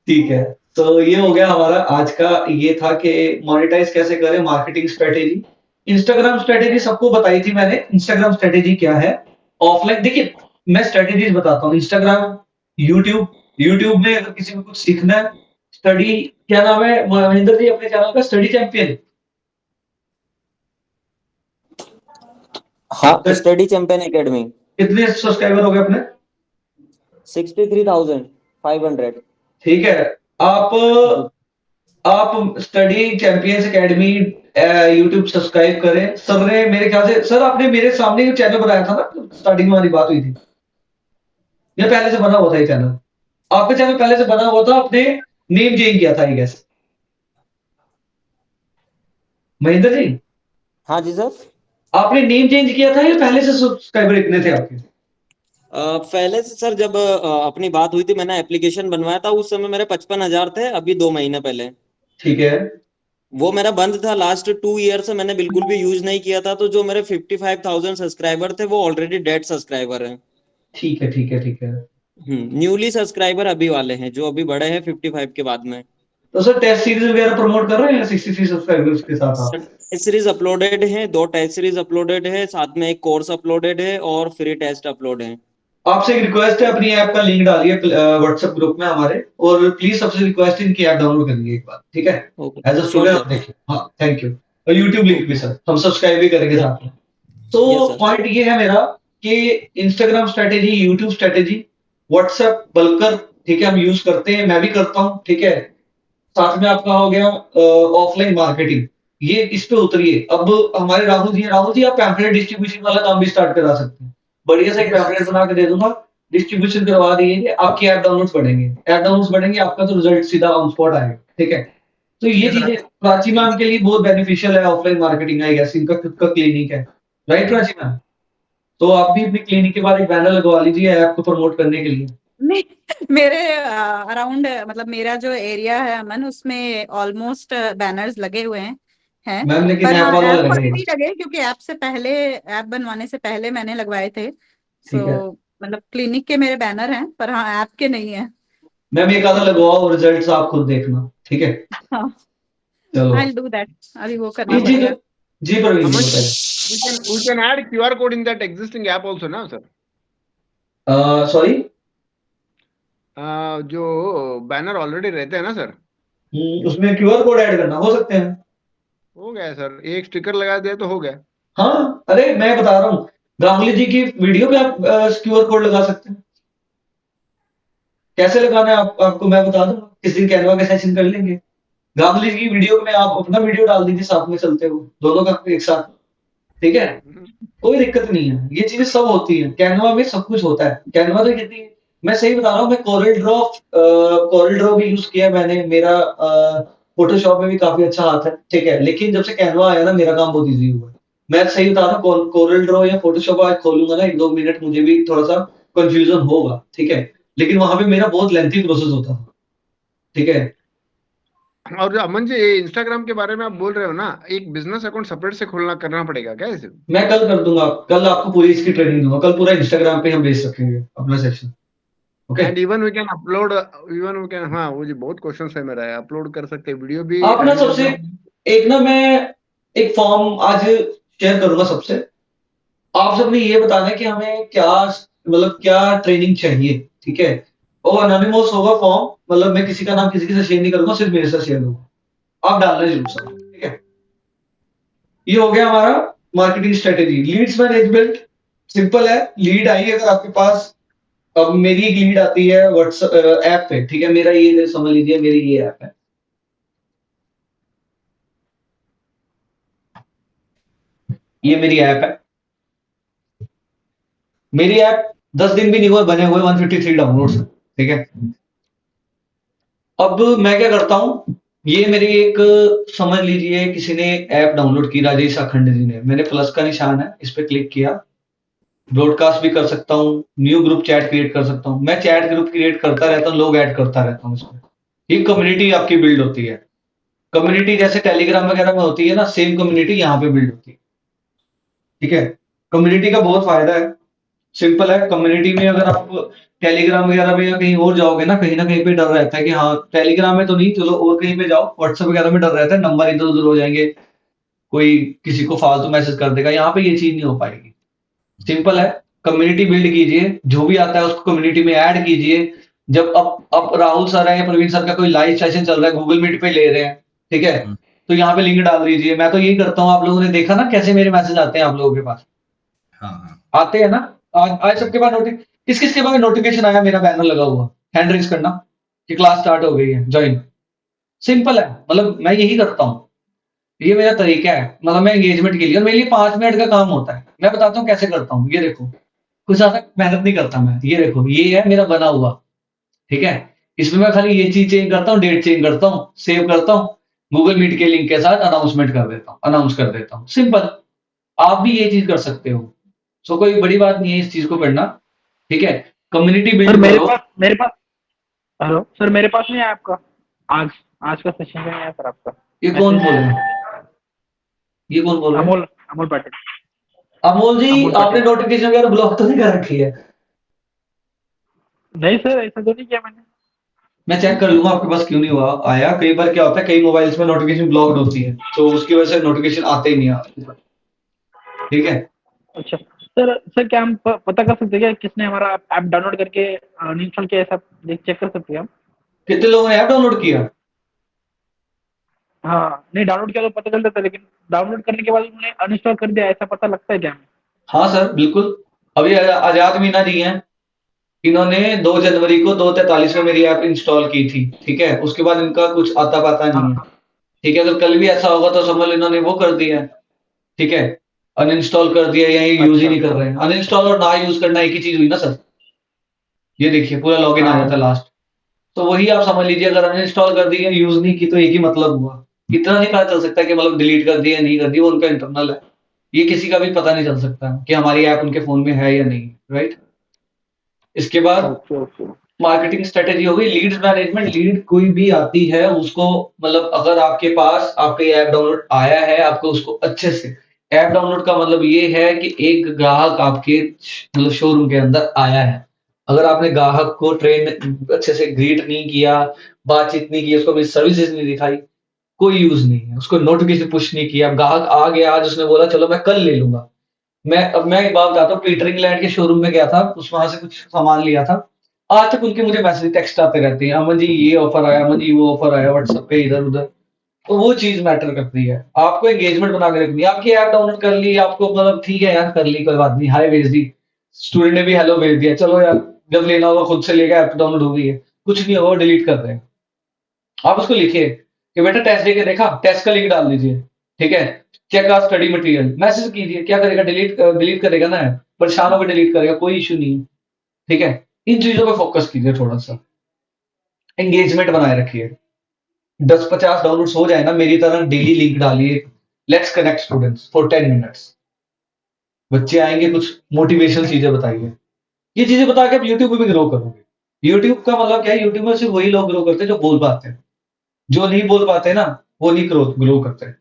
ठीक है। तो ये हो गया हमारा आज का, ये था कि मोनेटाइज कैसे करें, मार्केटिंग स्ट्रेटेजी, इंस्टाग्राम स्ट्रेटेजी सबको बताई थी मैंने। इंस्टाग्राम स्ट्रेटेजी क्या है ऑफलाइन, देखिए मैं स्ट्रेटेजीज बताता हूँ। इंस्टाग्राम, यूट्यूब, यूट्यूब में अगर किसी को कुछ सीखना है, स्टडी, क्या नाम है महेंद्र जी अपने चैनल का, स्टडी चैंपियन।
हाँ, स्टडी चैंपियन एकेडमी।
कितने सब्सक्राइबर हो गए अपने?
63,500।
ठीक है, आप आप study champions academy YouTube subscribe करें। सर ने मेरे ख्याल से, सर आपने मेरे सामने जो चैनल बनाया था ना, स्टार्टिंग में हमारी बात हुई थी, या पहले से बना हुआ था ये चैनल? आपका चैनल पहले से बना हुआ था, आपने नेम चेंज किया था आई गेस, महेंद्र जी?
हाँ जी सर।
आपने नेम चेंज किया था या पहले से सब्सक्राइबर इतने थे आपके?
पहले से सर जब अपनी बात हुई थी मैंने एप्लीकेशन बनवाया था, उस समय मेरे 55,000 थे, अभी 2 महीने पहले।
ठीक है,
वो मेरा बंद था लास्ट 2 ईयर से, मैंने बिल्कुल भी यूज नहीं किया था। तो जो मेरे 55,000 सब्सक्राइबर थे वो ऑलरेडी डेड सब्सक्राइबर हैं।
ठीक है, ठीक है, ठीक है।
न्यूली सब्सक्राइबर अभी वाले हैं जो अभी बढ़े हैं 55 के बाद में।
तो सर टेस्ट सीरीज वगैरह प्रमोट कर रहे हैं 63 सब्सक्राइबर्स के साथ आप?
टेस्ट सीरीज अपलोडेड है, 2 टेस्ट सीरीज अपलोडेड है, साथ में एक कोर्स अपलोडेड है और फ्री टेस्ट अपलोड है।
आपसे एक रिक्वेस्ट है, अपनी ऐप का लिंक डालिए व्हाट्सएप ग्रुप में हमारे, और प्लीज सबसे रिक्वेस्ट है इनकी ऐप डाउनलोड करिए एक बार, ठीक है, as a
sure
student
sir.
आप देखिए। हाँ थैंक यू। और यूट्यूब लिंक भी सर हम सब्सक्राइब भी करेंगे साथ में। तो
यस सर।
पॉइंट ये है मेरा कि Instagram strategy, YouTube strategy, WhatsApp bulker, ठीक है, हम यूज करते हैं, मैं भी करता हूँ, ठीक है। साथ में आपका हो गया ऑफलाइन मार्केटिंग, ये इस पे उतरिए। अब हमारे राहुल जी हैं, राहुल जी आप पैम्फलेट डिस्ट्रीब्यूशन वाला काम भी स्टार्ट करा सकते हैं, बढ़िया से एक पैम्फलेट बना के दे दूंगा, डिस्ट्रीब्यूशन करवा दीजिए, आपकी ऐप डाउनलोड्स बढ़ेंगे, ऐप डाउनलोड्स बढ़ेंगे, आपका तो रिजल्ट सीधा ऑन स्पॉट आएगा, ठीक है। तो ये चीजें प्राची मैम के लिए बहुत बेनिफिशियल है, ऑफलाइन मार्केटिंग आई गेस, इनका खुद का क्लिनिक है, राइट प्राची मैम? तो आप भी अपनी क्लिनिक के बाद एक बैनर लगवा लीजिए ऐप को प्रमोट करने के लिए।
मेरे अराउंड मतलब मेरा जो एरिया है अमन, उसमें ऑलमोस्ट बैनर्स लगे हुए हैं।
मैम लेकिन
पर
ऐप
हाँ,
वाला
ऐप पर
लगेगा,
नहीं लगे क्योंकि ऐप बनवाने से पहले मैंने लगवाए थे।
ठीक है
मतलब क्लिनिक के मेरे बैनर हैं, पर हाँ ऐप के नहीं है।
मैम, एक आधा लगवाओ, रिजल्ट्स आप खुद देखना, ठीक है।
हाँ,
चलो
आई डू दैट, अभी वो करना
जी जी
पड़ेगा।
जी प्रवीण जी
अमन,
बताइए।
we can add QR code in that existing app also ना सर?
सॉरी,
जो बैनर ऑलरेडी रहते हैं ना सर,
उसमें क्यूआर कोड ऐड करना हो सकते हैं।
हो गया सर, एक स्टिकर लगा दिया तो हो गया।
हाँ अरे मैं बता रहा हूँ, गांगुली जी की वीडियो पे आप क्यूआर कोड लगा सकते हैं। कैसे लगाना है आपको मैं बता दूंगा, किस दिन कैनवा का सेशन कर लेंगे। गांगुली जी की वीडियो में आप अपना वीडियो डाल दीजिए साथ में चलते हुए, दोनों का एक साथ, ठीक है, कोई दिक्कत नहीं है। ये चीजें सब होती है कैनवा में, सब कुछ होता है। कैनवा तो कितनी मैं सही बता रहा हूँ, मैं कोरल ड्रॉ भी यूज किया है मैंने, मेरा फोटोशॉप में भी काफी अच्छा हाथ है, ठीक है, लेकिन जब से कैनवा आया ना मेरा काम बहुत ईजी हुआ है। मैं सही बता रहा हूँ, कोरल ड्रॉ या फोटोशॉप आज खोलूंगा ना 1-2 मिनट, मुझे भी थोड़ा सा कंफ्यूजन होगा, ठीक है, लेकिन वहां पे मेरा बहुत लेंथी प्रोसेस होता है, ठीक है।
और अमन जी, ये इंस्टाग्राम के बारे में आप बोल रहे हो ना, एक बिजनेस अकाउंट सेपरेट से करना पड़ेगा क्या इसे?
मैं कल कर दूंगा, कल आपको पूरी इसकी ट्रेनिंग दूंगा, कल पूरा इंस्टाग्राम पे हम भेज सकेंगे अपना section, okay.
And even we can upload, even we can, हाँ वो जी बहुत क्वेश्चन है मेरा, अपलोड कर सकते हैं वीडियो भी
आप ना
एडिट
सबसे
करके।
एक ना मैं एक फॉर्म आज शेयर करूंगा सबसे, आप सबने ये बताना है कि हमें क्या मतलब क्या ट्रेनिंग चाहिए, ठीक है। और अनोनिमस होगा फॉर्म, मतलब मैं किसी का नाम किसी से शेयर नहीं करूंगा, सिर्फ मेरे साथ शेयर होगा, आप डालना जरूर सब, ठीक है। ये हो गया हमारा marketing strategy. Leads management simple है, लीड आई अगर आपके पास, अब मेरी एक लीड आती है व्हाट्सएप ऐप पे, ठीक है, मेरा ये समझ लीजिए मेरी ये ऐप है, ये मेरी ऐप है, मेरी ऐप 10 दिन भी नहीं हुए बने हुए 153 डाउनलोड्स, ठीक है। अब मैं क्या करता हूं, ये मेरी एक, समझ लीजिए किसी ने ऐप डाउनलोड की, राजेश अखंड जी ने, मैंने प्लस का निशान है इस पे क्लिक किया, ब्रॉडकास्ट भी कर सकता हूँ, न्यू ग्रुप चैट क्रिएट कर सकता हूँ, मैं चैट ग्रुप क्रिएट करता रहता हूँ, लोग ऐड करता रहता हूँ इसमें, ये कम्युनिटी आपकी बिल्ड होती है। कम्युनिटी जैसे टेलीग्राम वगैरह में होती है ना, सेम कम्युनिटी यहाँ पे बिल्ड होती है, ठीक है। कम्युनिटी का बहुत फायदा है, सिंपल है। कम्युनिटी में अगर आप टेलीग्राम वगैरह में या कहीं और जाओगे ना कहीं पे डर रहता है कि हाँ टेलीग्राम में तो नहीं, चलो और कहीं पे जाओ, व्हाट्सएप वगैरह में डर रहता है नंबर इधर उधर हो जाएंगे, कोई किसी को फालतू मैसेज कर देगा, यहाँ पे ये चीज नहीं हो पाएगी। सिंपल है, कम्युनिटी बिल्ड कीजिए, जो भी आता है उसको कम्युनिटी में ऐड कीजिए। जब अब राहुल सर है या प्रवीण सर का कोई लाइव सेशन चल रहा है, गूगल मीट पे ले रहे हैं, ठीक है, तो यहाँ पे लिंक डाल दीजिए। मैं तो यही करता हूँ, आप लोगों ने देखा ना कैसे मेरे मैसेज आते हैं आप लोगों के पास,
हाँ
आते हैं ना। आज सबके पास किस किस के पास नोटिफिकेशन आया, मेरा बैनर लगा हुआ, हैंड रेज करना कि क्लास स्टार्ट हो गई है, ज्वाइन। सिंपल है, मतलब मैं यही करता हूँ, ये मेरा तरीका है, मतलब मैं एंगेजमेंट के लिए, और मेरे लिए 5 मिनट का काम होता है। मैं बताता हूँ कैसे करता हूँ, ये देखो, कुछ ज्यादा मेहनत नहीं करता मैं, ये देखो ये है मेरा बना हुआ, ठीक है। इसमें मैं खाली ये चीज चेंज करता हूँ, डेट चेंज करता हूँ, सेव करता हूँ, गूगल मीट के लिंक के साथ अनाउंसमेंट कर देता हूँ, अनाउंस कर देता हूँ, सिंपल। आप भी ये चीज कर सकते हो, सो कोई बड़ी बात नहीं है इस चीज को करना, ठीक है। कम्युनिटी
सर
बिल्ड करो।
मेरे पास हेलो सर, मेरे पास नहीं है आपका, आज आज का सेशन में नहीं है सर आपका
ये कौन
मैसेज
बोल
नहीं
रहे
आया।
हैं, ये कौन बोल रहे हैं?
अमोल पाटिल।
अमोल जी,
अमोल
आपने
पाटिल।
नोटिफिकेशन वगैरह ब्लॉक तो नहीं कर रखी है?
नहीं सर, ऐसा तो नहीं किया मैंने।
मैं चेक कर लूंगा आपके पास क्यों नहीं हुआ आया। कई बार क्या होता है, कई मोबाइल्स में नोटिफिकेशन ब्लॉक्ड होती है, तो उसकी वजह से नोटिफिकेशन आते ही नहीं आते, ठीक है।
अच्छा सर क्या हम पता कर सकते हैं क्या किसने हमारा ऐप डाउनलोड करके अनइंस्टॉल किया, ऐसा चेक कर सकते हैं हम?
कितने लोगों ने ऐप डाउनलोड किया?
हाँ, नहीं डाउनलोड किया तो पता चल जाता है, लेकिन डाउनलोड करने के बाद उन्होंने अनइंस्टॉल कर दिया, ऐसा पता लगता है क्या हमें?
हाँ सर बिल्कुल, अभी आजाद मीना जी हैं, इन्होंने 2 जनवरी को 2:43 में मेरी ऐप इंस्टॉल की थी, ठीक है। उसके बाद इनका कुछ आता पाता नहीं है,
हाँ
ठीक है। अगर कल भी ऐसा होगा तो समझ लो इन्होंने वो कर दिया है, ठीक है, अनइंस्टॉल कर दिया या ये यूज ही
अच्छा
नहीं कर रहे हैं। अनइंस्टॉल और ना यूज करना एक ही चीज हुई ना सर, ये देखिए पूरा लॉगिन आ जाता है लास्ट। तो वही आप समझ लीजिए, अगर अनइंस्टॉल कर दी या यूज नहीं की तो एक ही मतलब हुआ। इतना नहीं पता चल सकता कि मतलब डिलीट कर दी या नहीं कर दी, वो उनका इंटरनल है, ये किसी का भी पता नहीं चल सकता कि हमारी ऐप उनके फोन में है या नहीं, राइट। इसके बाद
ओके ओके।
मार्केटिंग स्ट्रेटेजी हो गई। लीड्स मैनेजमेंट, लीड कोई भी आती है उसको, मतलब अगर आपके पास आपके ऐप डाउनलोड आया है, आपको उसको अच्छे से, ऐप डाउनलोड का मतलब ये है कि एक ग्राहक आपके मतलब शोरूम के अंदर आया है। अगर आपने ग्राहक को ट्रेन अच्छे से ग्रीट नहीं किया, बातचीत नहीं की, उसको अपनी सर्विसेज नहीं दिखाई, कोई यूज नहीं है। उसको नोटिफिकेशन पुश नहीं किया, ग्राहक आ गया आज, उसने बोला चलो मैं कल ले लूंगा। मैं एक बात बताता हूँ, पीटर इंग्लैंड के शोरूम में गया था, उस वहां से कुछ सामान लिया था, आज तक उनके मुझे मैसेज टेक्स्ट आते रहते हैं, अमन जी ये ऑफर आया, अमन जी वो ऑफर आया, व्हाट्सएप पे इधर उधर। तो वो चीज मैटर करती है, आपको एंगेजमेंट बना के रखनी है। आपकी ऐप डाउनलोड कर ली, आपको मतलब ठीक है यार कर ली, कोई बात नहीं, हाय भेज दी, स्टूडेंट ने भी हेलो भेज दिया, चलो यार जब लेना होगा खुद से लेगा, ऐप डाउनलोड हो गई है, कुछ नहीं होगा, डिलीट कर दें। आप उसको लिखिए कि बेटा टेस्ट दे के देखा, टेस्ट का लिंक डाल दीजिए, ठीक है। Check out study material, message कीजिए, क्या करेगा, डिलीट डिलीट करेगा ना, परेशान होकर डिलीट करेगा, कोई इशू नहीं है, ठीक है। इन चीजों पे फोकस कीजिए, थोड़ा सा एंगेजमेंट बनाए रखिए। 10-50 डाउनलोड्स हो जाए ना, मेरी तरह डेली लिंक डालिए, let's connect students for 10 minutes. बच्चे आएंगे, कुछ मोटिवेशनल चीजें बताइए। ये चीजें बता के आप यूट्यूब पे भी ग्रो करोगे। यूट्यूब का मतलब क्या है, यूट्यूब में सिर्फ वही लोग ग्रो करते हैं जो बोल पाते हैं, जो नहीं बोल पाते ना वो नहीं ग्रो करते।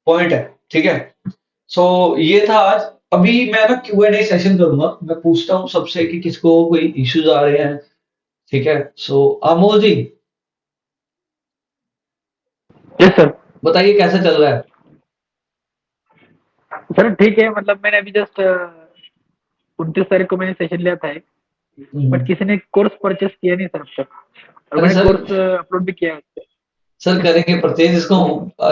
पॉइंट है, ठीक है। सो ये था आज। अभी मैं ना Q&A सेशन करूंगा, मैं पूछता हूँ सबसे कि किसको कोई इश्यूज आ रहे हैं, ठीक है। सो अमोल जी,
यस सर।
बताइए कैसा चल रहा है।
सर ठीक है, मतलब मैंने अभी जस्ट 29 तारीख को मैंने सेशन लिया था, बट किसी ने कोर्स परचेस किया नहीं सर अब तक, और
अरे
मैंने
सर,
कोर्स अपलोड भी किया है।
सर करेंगे परचेज इसको।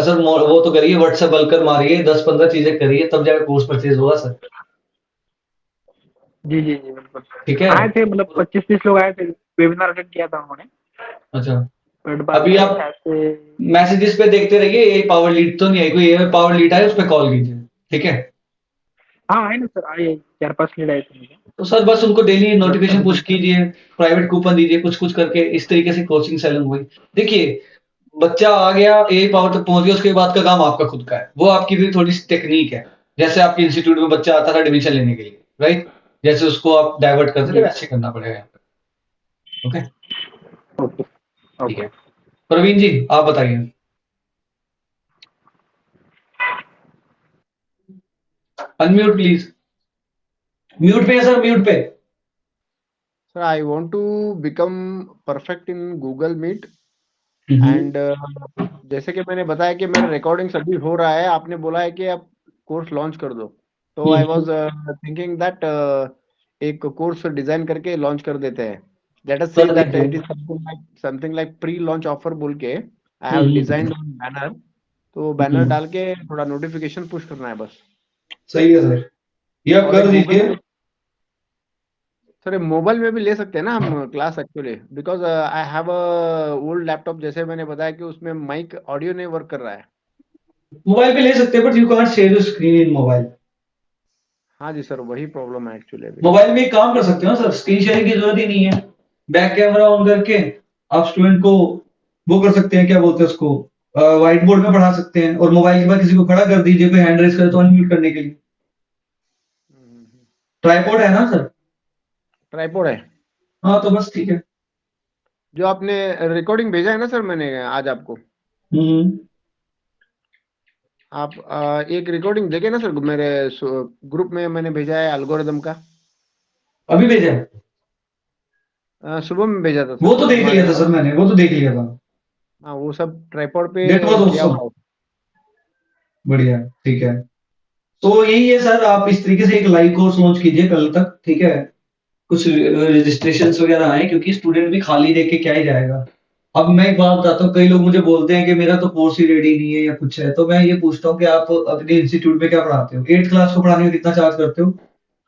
सर वो तो करिए, व्हाट्सएप बल्कर मारिए, 10-15 चीजें करिए, तब जाकर कोर्स परचेज होगा सर,
जी जी जी बिल्कुल।
ठीक है।
आए थे, मतलब 25-30 लोग आए थे, वेबिनार अटेंड किया था उन्होंने,
अच्छा,
बट बाद
अभी
में
आप
शायद से।
मैसेजेस पे देखते रहिए, ये पावर लीड तो नहीं है, कोई ये पावर लीड है उस पर कॉल कीजिए, ठीक है।
हाँ आए ना सर, आए 4-5 लीड आए थे मुझे।
तो सर बस उनको डेली नोटिफिकेशन पुश
अच्छा।
कीजिए, प्राइवेट कूपन दीजिए, कुछ कुछ करके इस तरीके से कोचिंग सेलिंग हुई। देखिए, बच्चा आ गया, ए पावर तक पहुंच गया, उसके बाद का काम आपका खुद का है, वो आपकी भी थोड़ी सी टेक्निक है। जैसे आपके इंस्टीट्यूट में बच्चा आता था एडमिशन लेने के लिए, राइट, जैसे उसको आप डाइवर्ट करते थे
जी।
वैसे करना पड़ेगा। ओके,
ओके
ठीक
ओके।
है। प्रवीण जी आप बताइए। Unmute please. म्यूट पे है सर, म्यूट पे।
Sir I want to become perfect in Google Meet and जैसे कि मैंने बताया कि मेरा रिकॉर्डिंग अभी हो रहा है, आपने बोला है कि आप कोर्स लॉन्च कर दो, तो आई वाज थिंकिंग दैट एक कोर्स डिजाइन करके लॉन्च कर देते हैं। लेट अस से
सर
दैट इट
देखिए,
is something like pre launch offer बोल के आई हैव डिजाइन्ड बैनर, तो बैनर डाल के थोड़ा नोटिफिकेशन पुश करना है बस।
सही है सर, ये आप
और
कर
एक गूगल
दीजिए।
में, सर मोबाइल में भी ले सकते हैं ना हम class actually, because I have a old laptop, जैसे मैंने बताया कि उसमें माइक ऑडियो नहीं वर्क कर रहा है।
मोबाइल पे ले सकते हैं, but you can't share your screen in mobile.
हाँ जी सर, वही प्रॉब्लम है एक्चुअली अभी।
मोबाइल में एक काम कर सकते हो ना सर, स्क्रीन शेयरिंग की जरूरत ही नहीं है। बैक कैमरा ऑन करके आप स्टूडेंट को वो कर सकते हैं, क्या बोलते हैं उसको, व्हाइट बोर्ड में पढ़ा सकते हैं, और मोबाइल के बाद किसी को खड़ा कर दीजिए, कोई हैंड रेज करे तो अनम्यूट करने के लिए। ट्राइपॉड है ना सर?
ट्राइपॉड है।
हाँ तो बस ठीक है।
जो आपने रिकॉर्डिंग भेजा है ना सर मैंने आज आपको,
हम्म,
आप एक रिकॉर्डिंग देखे ना सर, मेरे ग्रुप में मैंने भेजा है एल्गोरिदम का।
अभी भेजा है?
सुबह में भेजा था
वो
सर
तो देख लिया
हमारे।
था सर मैंने, वो तो देख लिया था।
हाँ वो सब ट्राइपॉड पे
डेट वाज
किया
ऑसम,
हुआ है।
बढ़िया, ठीक है। तो यही है सर, आप इस तरीके से एक लाइव कोर्स लॉन्च कीजिए कल तक, ठीक है। कुछ रजिस्ट्रेशन वगैरह आए, क्योंकि स्टूडेंट भी खाली देख के क्या ही जाएगा। अब मैं एक बात बताता हूँ, कई लोग मुझे बोलते हैं कि मेरा तो कोर्स ही रेडी नहीं है या कुछ है, तो मैं ये पूछता हूँ कि आप अपने इंस्टीट्यूट में क्या पढ़ाते हो, 8th क्लास को पढ़ाने में कितना चार्ज करते हो?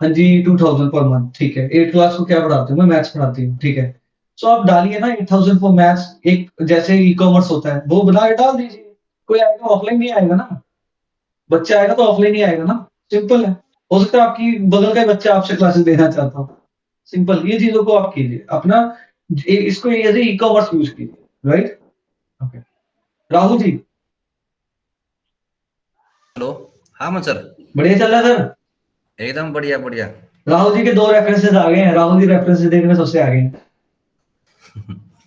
हाँ जी, 2000 पर मंथ, ठीक है। 8th क्लास को क्या पढ़ाते हो? मैं मैथ्स पढ़ाती हूँ, ठीक है। सो आप डालिए ना 8000 फॉर मैथ्स, एक जैसे ई कॉमर्स होता है वो बना के डाल दीजिए। कोई आएगा ऑफलाइन नहीं आएगा ना, बच्चा आएगा तो ऑफलाइन ही आएगा ना, सिंपल है। हो सकता है आपकी बगल का ही बच्चा आपसे क्लासेस देना चाहता हो, सिंपल। ये चीजों को आप कीजिए अपना, इसको as a e commerce use कीजिए, right. Okay, Rahul ji.
Hello. हाँ मन सर,
बढ़िया चल रहा है सर?
एकदम बढ़िया बढ़िया।
राहुल जी के 2 रेफरेंसेस आ गए हैं, राहुल जी रेफरेंसेस देखने में सबसे आगे हैं।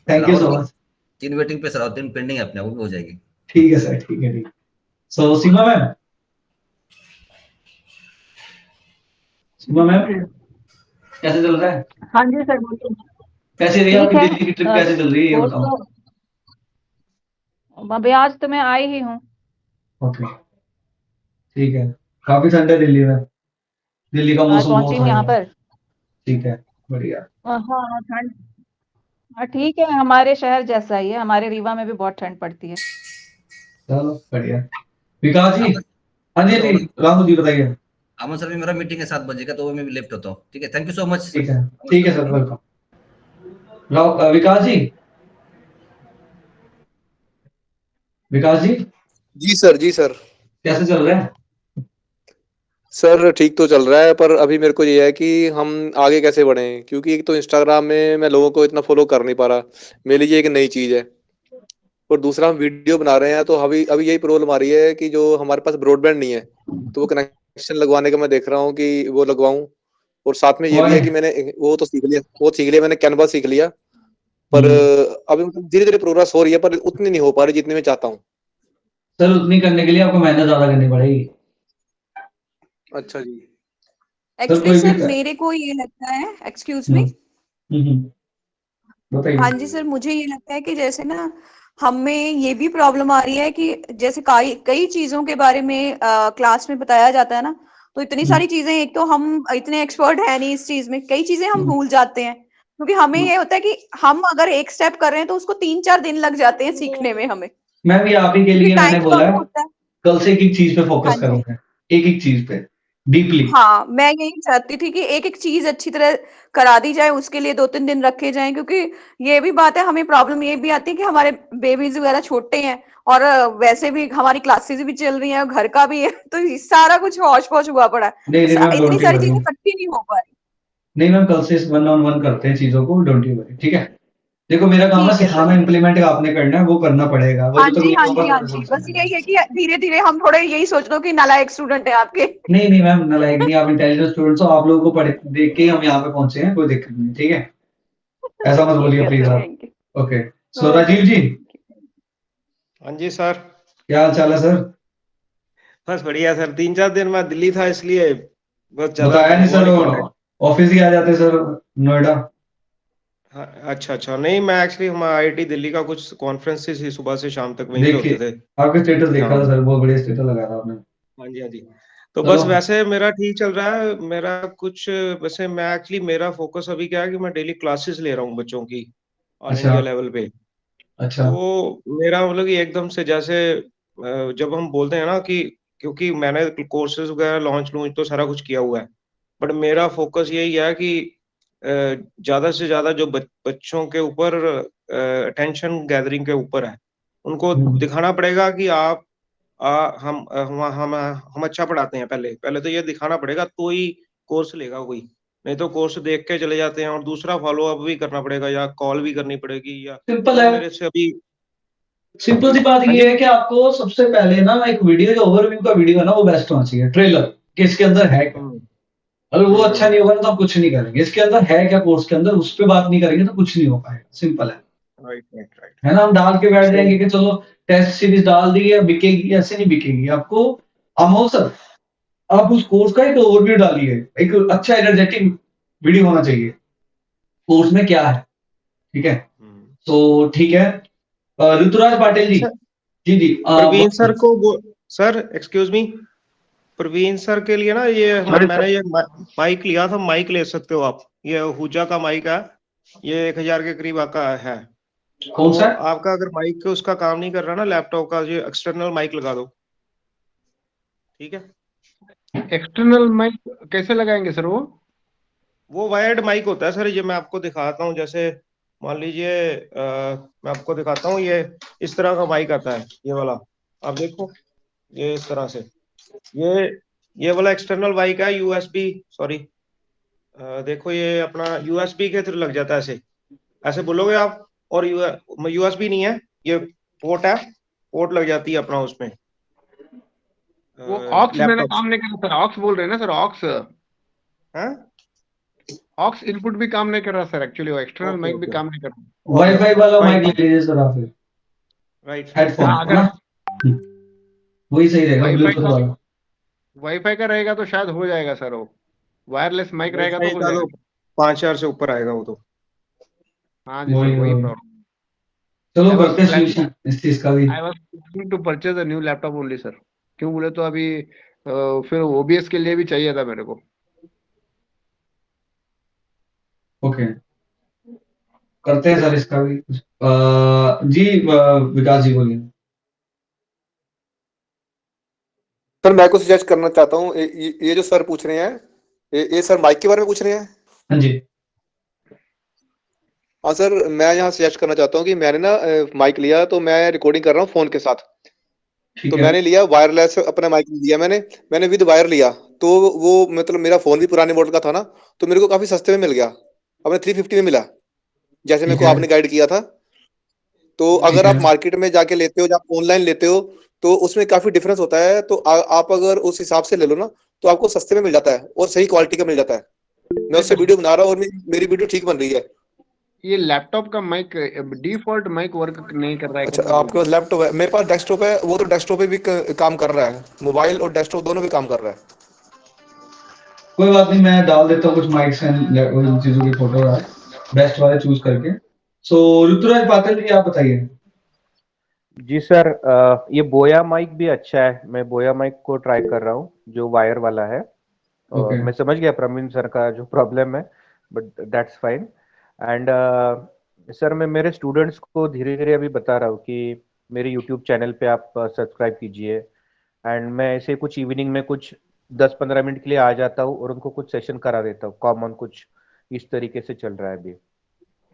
थैंक यू
राहुल
सो
की
मच।
3 वेटिंग पे सर, और 3 पेंडिंग है अपने, वो भी हो जाएगी।
ठीक है सर, ठीक है, ठीक। सो सीमा मैम, सीमा मैम कैसे चल रहा है?
हाँ जी सर बोलिए।
कैसे रही
ठीक
आपकी
है।
दिल्ली की ट्रिप, कैसे चल रही है ये
कोर्स
बताओ।
तो अभी आज तो मैं आई ही हूँ।
ओके, ठीक है। काफी ठंड है दिल्ली में, दिल्ली का
आज
मौसम
पहुंची
बहुत
हूँ
हार्ड
यहाँ
है।
पर।
ठीक है, बढ़िया।
हाँ हाँ, ठंड। हाँ ठीक है, हमारे शहर जैसा ही है, हमारे रीवा में भी बहुत ठंड पड़ती है।
चलो बढ़िया। विकास जी।
अमन,
हाँ जी
हेलो
जी,
अमन।
राहुल जी बताइए।
अमन सर, भी मेरा मीटिंग है 7 बजे का, तो वो मैं भी लेफ्ट होता हूँ। ठीक है, थैंक यू सो मच
ठीक है,
अमन
ठीक
सर।
है सर, वेलकम। विकास जी, विकास जी
जी सर, जी सर।
कैसे चल रहे हैं?
सर ठीक तो चल रहा है, पर अभी मेरे को ये है कि हम आगे कैसे बढ़ें, क्योंकि एक तो इंस्टाग्राम में मैं लोगों को इतना फॉलो कर नहीं पा रहा, मेरे लिए एक नई चीज है। और दूसरा हम वीडियो बना रहे हैं, तो अभी अभी यही प्रॉब्लम आ रही है कि जो हमारे पास ब्रॉडबैंड नहीं है, तो वो कनेक्शन लगवाने का मैं देख रहा हूँ कि वो लगवाऊं। और साथ में ये भी है कि मैंने वो सीख लिया मैंने, कैनवा सीख लिया, पर अभी मतलब धीरे धीरे प्रोग्रेस हो रही है, पर उतनी नहीं हो पा रही जितनी मैं चाहता हूँ।
सर उतनी करने के लिए आपको मेहनत ज्यादा करनी पड़ेगी।
अच्छा जी।
एक्चुअली सर मेरे को ये लगता है, एक्सक्यूज मी, हाँ जी सर, मुझे ये लगता है कि जैसे ना हमें ये भी प्रॉब्लम आ रही है कि जैसे कई कई चीजों के बारे में क्लास में बताया जाता है ना, तो इतनी सारी चीजें, एक तो हम इतने एक्सपर्ट है नहीं इस चीज में, कई चीजें हम भूल जाते हैं, क्योंकि हमें ये होता है कि हम अगर एक स्टेप कर रहे हैं तो उसको 3-4 दिन लग जाते हैं सीखने में हमें।
मैम ये आप ही के लिए मैंने बोला है,
होता है।
कल से एक चीज पे फोकस करूंगा, एक चीज पे डीपली।
हाँ, मैं यही चाहती थी कि एक चीज अच्छी तरह करा दी जाए, उसके लिए 2-3 दिन रखे जाएं, क्योंकि ये भी बात है, हमें प्रॉब्लम ये भी आती है कि हमारे बेबीज वगैरह छोटे हैं, और वैसे भी हमारी क्लासेस भी चल रही हैं, घर का भी है, तो ये सारा कुछ हौच पौच हुआ पड़ा है,
नहीं मैम,
इतनी सारी चीजें इकट्ठी नहीं हो पा रही।
नहीं मैम, कल से 1-on-1 करते हैं चीजों को, डोंट यू वरी, ठीक है। देखो मेरा काम है सिखाना, इम्प्लीमेंट आपने करना है, वो करना पड़ेगा।
हाँ जी, हाँ जी, हाँ जी, बस यही है कि धीरे धीरे हम थोड़े यही सोच लो कि नालायक स्टूडेंट है आपके।
नहीं मैम, नालायक नहीं, आप इंटेलिजेंट स्टूडेंट्स हो, आप लोगों को पढ़ देख के हम यहाँ पे पहुंचे हैं, कोई दिक्कत नहीं, ठीक है, ऐसा मत बोलिए प्लीज आप। ओके, सो राजीव जी।
हाँ जी सर,
क्या हाल चाल है सर?
बस बढ़िया सर, 3-4 दिन मैं दिल्ली था, इसलिए बहुत ज्यादा
बताया नहीं सर, ऑफिस ही आ जाते सर नोएडा।
अच्छा, नहीं मैं एक्चुअली हमारा आईआईटी दिल्ली का कुछ कॉन्फ्रेंसेस ही सुबह से शाम तक वहीं पे होते थे।
आपके स्टेटस देखा था सर, बहुत बढ़िया स्टेटस लगा था आपने।
हाँ जी, तो बस वैसे मेरा ठीक चल रहा है। मेरा कुछ वैसे मैं एक्चुअली मेरा फोकस अभी क्या है कि मैं डेली क्लासेस ले रहा हूँ बच्चों की ऑल इंडिया लेवल पे।
अच्छा।
तो मेरा मतलब कि एकदम से जैसे जब हम बोलते हैं ना कि क्योंकि मैंने कोर्सेज वगैरह लॉन्च तो सारा कुछ किया हुआ है, बट मेरा फोकस यही है कि ज्यादा से ज्यादा जो बच्चों के ऊपर अटेंशन गैदरिंग के ऊपर है, उनको दिखाना पड़ेगा कि आप हम अच्छा पढ़ाते हैं। पहले तो ये दिखाना पड़ेगा, तो ही कोर्स लेगा कोई, नहीं तो कोर्स देख के चले जाते हैं। और दूसरा फॉलो अप भी करना पड़ेगा, या कॉल भी करनी पड़ेगी, या
सिंपल है।
मेरे से अभी
सिंपल सी बात ये है कि आपको सबसे पहले ना एक वीडियो, जो ओवरव्यू का वीडियो है ना, वो बेस्ट होना चाहिए, ट्रेलर कि इसके अंदर है क्या। अगर वो अच्छा नहीं होगा तो हम कुछ नहीं करेंगे। इसके अंदर है क्या कोर्स के अंदर, उस पर बात नहीं करेंगे तो कुछ नहीं हो पाएगा। सिंपल है,
राइट
है ना। हम डाल के बैठ जाएंगे कि चलो टेस्ट सीरीज डाल दी है, बिकेगी, ऐसे नहीं बिकेगी। आपको अमो सर, आप उस कोर्स का एक ओवरव्यू डालिए, एक अच्छा एनर्जेटिक वीडियो होना चाहिए, कोर्स में क्या है, ठीक है। तो ठीक है, ऋतुराज पाटिल जी जी
प्रवीण सर को sir excuse me, Praveen sir के लिए ना ये मैंने ये माइक लिया था, माइक ले सकते हो आप, ये हुजा का माइक है, ये 1000 के करीब आपका है।
कौन सा?
आपका अगर माइक उसका काम नहीं कर रहा ना लैपटॉप का, ये एक्सटर्नल माइक लगा दो, ठीक है।
एक्सटर्नल माइक कैसे लगाएंगे सर?
वो वायर्ड माइक होता है सर, ये मैं आपको दिखाता हूँ। जैसे मान लीजिए मैं आपको दिखाता हूँ, ये इस तरह का माइक आता है, ये वाला आप देखो, ये इस तरह से, ये वाला एक्सटर्नल माइक है, यूएसबी, सॉरी देखो ये अपना यूएसबी के थ्रू लग जाता है, ऐसे बोलोगे आप, और यूएसबी नहीं है, ये पोर्ट है, पोर्ट लग जाती है अपना उसमें।
वो ऑक्स मेरा काम नहीं कर रहा सर, ऑक्स बोल रहे हैं ना सर, ऑक्स ऑक्स इनपुट भी काम नहीं कर रहा सर, एक्चुअली वो एक्सटर्नल माइक भी काम नहीं कर रहा।
वाईफाई वाला माइक ले लीजिए सर आप, फिर
राइट,
हेडफोन
अगर
वही सही रहेगा, ब्लूटूथ वाला।
वाईफाई का रहेगा तो शायद हो जाएगा सर, वो वायरलेस माइक रहेगा तो हो जाएगा।
5000 से ऊपर आएगा वो तो।
हाँ जी सर, वही प्रॉब्लम।
चलो करते हैं सॉल्यूशन इस चीज का भी।
I was planning to purchase a new laptop only sir. क्यों बोले तो अभी फिर ओबीएस के लिए भी चाहिए था मेरे को।
ओके, करते हैं सर इसका भी। जी विकास जी बोलिए।
सर मैं कुछ सजेस्ट करना चाहता हूँ, ये जो सर पूछ रहे हैं, ये सर माइक के बारे में पूछ रहे हैं।
हाँ जी,
हाँ सर, मैं यहाँ सजेस्ट करना चाहता हूँ कि मैंने ना माइक लिया, तो मैं रिकॉर्डिंग कर रहा हूँ फोन के साथ, तो मैंने लिया वायरलेस अपना माइक लिया, मैंने विद वायर लिया, तो वो मतलब मेरा फोन भी पुराने मॉडल का था ना, तो मेरे को काफी सस्ते में मिल गया, अपने 350 में मिला, जैसे मेरे
ठीक
को
है
आपने गाइड किया था। तो
ठीक
अगर
है।
आप मार्केट में जाके लेते हो या ऑनलाइन लेते हो तो उसमें काफी डिफरेंस होता है, तो आप अगर उस हिसाब से ले लो ना तो आपको सस्ते में मिल जाता है और सही क्वालिटी का मिल जाता है। मैं उससे वीडियो बना रहा हूँ और मेरी वीडियो ठीक बन रही है।
ये लैपटॉप का माइक डिफॉल्ट माइक वर्क नहीं कर रहा है,
अच्छा,
कैसे
आपके पास लैपटॉप है, मेरे पास डेस्कटॉप है, वो तो डेस्कटॉप पे भी काम कर रहा है, मोबाइल और डेस्कटॉप दोनों भी काम कर रहा है।
कोई बात नहीं, मैं डाल देता हूँ कुछ माइक्स एंड उन चीजों की फोटो बेस्ट वाले चूज करके। सो ऋतुराज पाटिल जी, आप बताइए।
जी सर, ये बोया माइक भी अच्छा है, मैं बोया माइक को ट्राई कर रहा हूँ जो वायर वाला है। और
ओके
मैं समझ गया प्रवीण सर का जो प्रॉब्लम है, but that's fine. And sir, मैं मेरे स्टूडेंट्स को धीरे धीरे अभी बता रहा हूँ कि मेरे यूट्यूब चैनल पे आप सब्सक्राइब कीजिए। एंड मैं ऐसे कुछ इवनिंग में कुछ 10-15 मिनट के लिए आ जाता हूँ और उनको कुछ सेशन करा देता हूँ कॉमन, कुछ इस तरीके से चल रहा है अभी।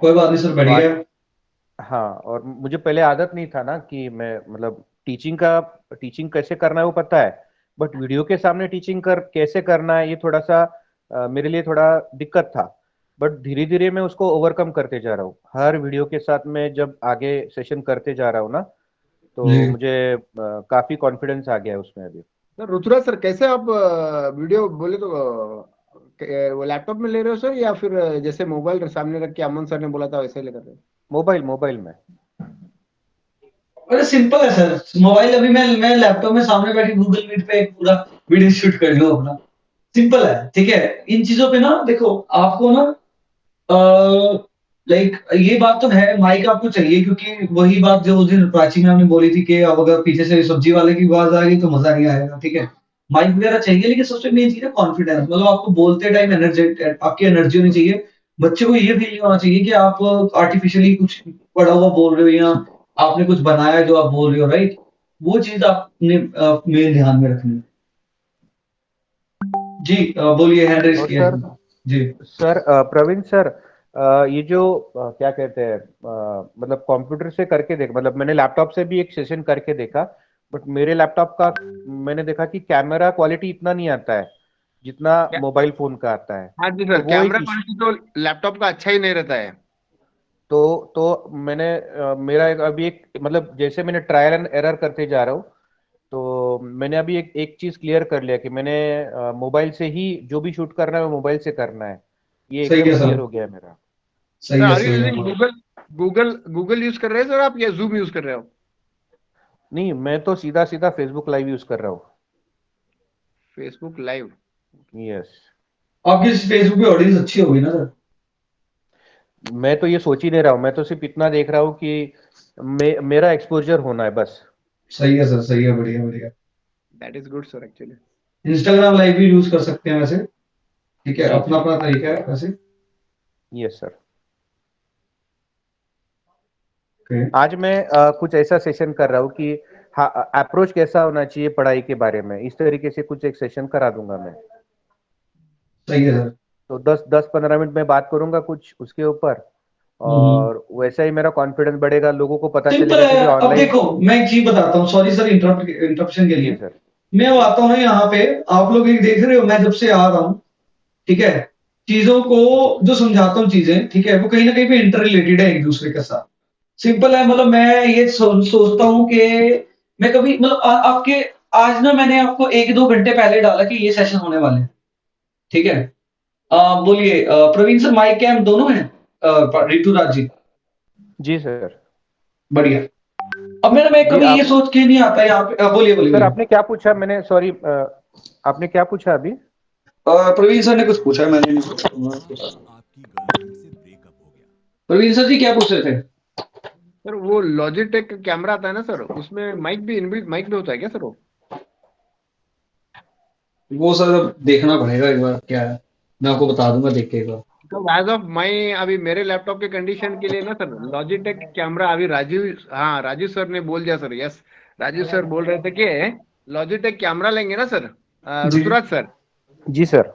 कोई बात नहीं सर,
तो
बढ़िया
आज,
है।
हाँ, और मुझे पहले आदत नहीं था ना कि मैं मतलब टीचिंग कैसे करना है वो पता है, बट वीडियो के सामने टीचिंग कर कैसे करना है ये थोड़ा सा मेरे लिए थोड़ा दिक्कत था। बट धीरे धीरे मैं उसको ओवरकम करते जा रहा हूँ, हर वीडियो के साथ में जब आगे सेशन करते जा रहा हूँ ना, तो
जी
मुझे काफी कॉन्फिडेंस आ गया है उसमें अभी।
सर ऋतुराज सर, कैसे आप वीडियो बोले तो वो लैपटॉप में ले रहे हो सर, या फिर जैसे मोबाइल सामने रख के अमन सर ने बोला था वैसे लेकर रहे हो?
मोबाइल में।
अरे सिंपल है सर, मोबाइल अभी मैं लैपटॉप में सामने बैठी गूगल मीट पे एक पूरा वीडियो शूट कर लूँ अपना। सिंपल है, ठीक है। इन चीजों पे ना देखो, आपको ना लाइक ये बात तो है, माइक आपको चाहिए, क्योंकि वही बात जो उस दिन प्राची मैम ने बोली थी कि अब अगर पीछे से सब्जी वाले की आवाज आ गई तो मजा नहीं आएगा, ठीक है। माइक वगैरह चाहिए, लेकिन सबसे मेन चीज है कॉन्फिडेंस। मतलब आपको बोलते टाइम आपकी एनर्जी होनी चाहिए। बच्चे को ये फील नहीं होना चाहिए कि आप आर्टिफिशियली कुछ पढ़ा हुआ बोल रहे हो या आपने कुछ बनाया जो आप बोल रहे हो, राइट। वो चीज आपने मेन ध्यान में रखनी है। जी बोलिए, हैंड रेस
और
किया है। जी
सर प्रवीण सर, ये जो क्या कहते हैं, मतलब कंप्यूटर से करके देख, मतलब मैंने लैपटॉप से भी एक सेशन करके देखा, बट मेरे लैपटॉप का मैंने देखा कि कैमरा क्वालिटी इतना नहीं आता है जितना
क्या?
मोबाइल फोन का आता है।
हाँ जी
तो
सर,
वो एक
कैमरा क्वालिटी तो लैपटॉप का अच्छा ही नहीं रहता है।
तो मैंने मेरा अभी एक मतलब जैसे मैंने ट्रायल एंड एरर करते जा रहा हूँ, तो मैंने अभी एक चीज क्लियर कर लिया कि मैंने मोबाइल से ही जो भी शूट करना है वो मोबाइल से करना है। ये
सही
एकदम
है
क्लियर
सर,
हो गया है मेरा।
सर,
सही है
आर यू
सही
यूजिंग
है।
गूगल यूज कर रहे हैं सर आप, या जूम यूज कर रहे हो?
नहीं, मैं तो सीधा सीधा फेसबुक लाइव यूज कर रहा हूँ।
Facebook live?
यस।
आपकी फेसबुक पे ऑडियंस अच्छी होगी ना सर?
मैं तो ये सोच ही नहीं रहा हूँ, मैं तो सिर्फ इतना देख रहा हूँ कि मेरा एक्सपोजर होना है बस।
सही है सर, सही है, बढ़िया बढ़िया।
That is good sir actually.
Instagram live भी यूज कर सकते हैं वैसे, ठीक है,
जी
अपना
जी।
अपना तरीका है वैसे।
Yes sir.
ओके
आज मैं कुछ ऐसा सेशन कर रहा हूँ कि हाँ, अप्रोच कैसा होना चाहिए पढ़ाई के बारे में, इस तरीके से कुछ एक सेशन करा दूंगा मैं।
सही है सर।
तो 10-15 मिनट में बात करूंगा कुछ उसके ऊपर,
हम्म,
और वैसा ही मेरा कॉन्फिडेंस बढ़ेगा, लोगों को पता
सिंपल
चलेगा कि
है।
भी
अब
ऑनलाइन।
देखो, मैं एक चीज बताता हूँ, सॉरी सर इंटरप्शन के
जी
लिए।
सर।
मैं अब आता हूँ ना यहाँ पे, आप लोग ये देख रहे हो, मैं जब से आ रहा हूँ, ठीक है, चीजों को जो समझाता हूँ चीजें, ठीक है, वो कहीं ना कहीं पे इंटर रिलेटेड है एक दूसरे के साथ। सिंपल है, मतलब मैं ये सोचता हूँ कि मैं कभी मतलब आपके आज ना मैंने आपको 1-2 घंटे पहले डाला कि ये सेशन होने वाले हैं, ठीक है। बोलिए प्रवीण सर, माइक कैम दोनों हैं? ऋतुराज जी,
जी सर।
बढ़िया। अब मैं
जी
कभी ये
आप
सोच के नहीं आता यहाँ पे। बोलिए बोलिए
सर,
बोलिए।
आपने क्या पूछा, मैंने सॉरी, आपने क्या पूछा अभी?
प्रवीण सर ने कुछ पूछा है, मैंने नहीं पूछा। प्रवीण सर जी क्या पूछ रहे थे?
सर वो लॉजिटेक कैमरा आता है ना सर, उसमें माइक भी इनबिल्ट माइक भी होता है क्या सर वो?
वो सर अब देखना पड़ेगा एक बार, क्या है, मैं आपको बता दूंगा देख के एक बार।
तो एज ऑफ माई अभी मेरे लैपटॉप के कंडीशन के लिए ना सर, लॉजिटेक कैमरा अभी राजीव सर ने बोल दिया सर। यस, राजीव सर बोल रहे थे कि लॉजिटेक कैमरा लेंगे ना सर,
जी
ऋतुराज सर।
जी सर।